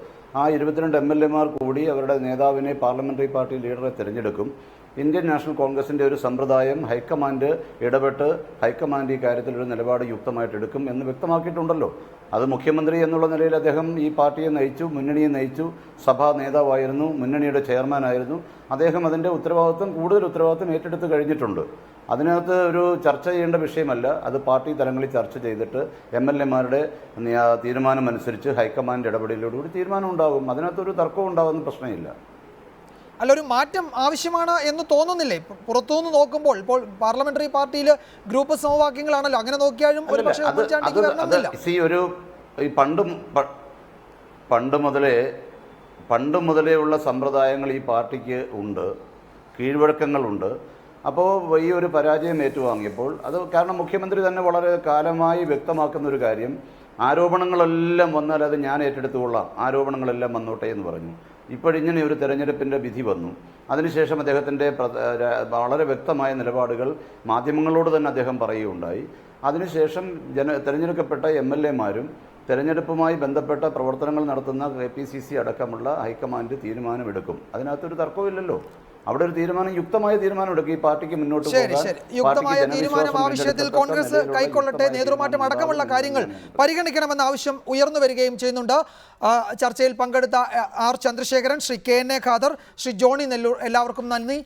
ആ 22 MLA-മാർ കൂടി അവരുടെ നേതാവിനെ പാർലമെന്ററി പാർട്ടി ലീഡറെ തിരഞ്ഞെടുക്കും. ഇന്ത്യൻ നാഷണൽ കോൺഗ്രസിൻ്റെ ഒരു സമ്പ്രദായം ഹൈക്കമാൻഡ് ഇടപെട്ട് ഹൈക്കമാൻഡ് ഈ കാര്യത്തിൽ ഒരു നിലപാട് യുക്തമായിട്ട് എടുക്കും എന്ന് വ്യക്തമാക്കിയിട്ടുണ്ടല്ലോ. അത് മുഖ്യമന്ത്രി എന്നുള്ള നിലയിൽ അദ്ദേഹം ഈ പാർട്ടിയെ നയിച്ചു, മുന്നണിയെ നയിച്ചു, സഭാ നേതാവായിരുന്നു, മുന്നണിയുടെ ചെയർമാനായിരുന്നു. അദ്ദേഹം അതിൻ്റെ കൂടുതൽ ഉത്തരവാദിത്വം ഏറ്റെടുത്ത് കഴിഞ്ഞിട്ടുണ്ട്. അതിനകത്ത് ഒരു ചർച്ച ചെയ്യേണ്ട വിഷയമല്ല. അത് പാർട്ടി തലങ്ങളിൽ ചർച്ച ചെയ്തിട്ട് MLA-മാരുടെ തീരുമാനമനുസരിച്ച് ഹൈക്കമാൻഡ് ഇടപെടലോടുകൂടി തീരുമാനം ഉണ്ടാകും. അതിനകത്തൊരു തർക്കവും ഉണ്ടാകുന്ന പ്രശ്നമില്ല. അല്ല, ഒരു മാറ്റം ആവശ്യമാണ് എന്ന് തോന്നുന്നില്ലേ? പുറത്തുനിന്ന് നോക്കുമ്പോൾ ഇപ്പോൾ പാർലമെന്ററി പാർട്ടിയിൽ ഗ്രൂപ്പ് സമവാക്യങ്ങളാണല്ലോ, അങ്ങനെ നോക്കിയാലും ഒരു പക്ഷേ ഉമ്മൻചാണ്ടിക്ക് വരണമെന്നില്ല. ഈ പണ്ട് മുതലേ ഉള്ള സമ്പ്രദായങ്ങൾ ഈ പാർട്ടിക്ക് ഉണ്ട്, കീഴ്വഴക്കങ്ങളുണ്ട്. അപ്പോൾ ഈ ഒരു പരാജയം ഏറ്റുവാങ്ങിയപ്പോൾ അത് കാരണം മുഖ്യമന്ത്രി തന്നെ വളരെ കാലമായി വ്യക്തമാക്കുന്ന ഒരു കാര്യം, ആരോപണങ്ങളെല്ലാം വന്നാൽ അത് ഞാൻ ഏറ്റെടുത്തുകൊള്ളാം, ആരോപണങ്ങളെല്ലാം വന്നോട്ടെ എന്ന് പറഞ്ഞു. ഇപ്പോഴിങ്ങനെ ഒരു തെരഞ്ഞെടുപ്പിൻ്റെ വിധി വന്നു. അതിനുശേഷം അദ്ദേഹത്തിൻ്റെ വളരെ വ്യക്തമായ നിലപാടുകൾ മാധ്യമങ്ങളോട് തന്നെ അദ്ദേഹം പറയുകയുണ്ടായി. അതിനുശേഷം തെരഞ്ഞെടുക്കപ്പെട്ട MLA-മാരും തെരഞ്ഞെടുപ്പുമായി ബന്ധപ്പെട്ട പ്രവർത്തനങ്ങൾ നടത്തുന്ന KPCC അടക്കമുള്ള ഹൈക്കമാൻഡ് തീരുമാനമെടുക്കും. അതിനകത്തൊരു തർക്കമില്ലല്ലോ. അവിടെ ഒരു തീരുമാനം, യുക്തമായ തീരുമാനം എടുക്കും ഈ പാർട്ടിക്ക് മുന്നോട്ട് പോകാൻ. യുക്തമായ തീരുമാനം ആവശ്യത്തിൽ കോൺഗ്രസ് കൈക്കൊള്ളട്ടെ, നേതൃമാറ്റം അടക്കമുള്ള കാര്യങ്ങൾ പരിഗണിക്കണമെന്ന ആവശ്യം ഉയർന്നു വരികയും ചെയ്യുന്നുണ്ട്. ചർച്ചയിൽ പങ്കെടുത്ത R. ചന്ദ്രശേഖരൻ, ശ്രീ KNA ഖാദർ, ശ്രീ ജോണി നെല്ലൂർ, എല്ലാവർക്കും നന്ദി.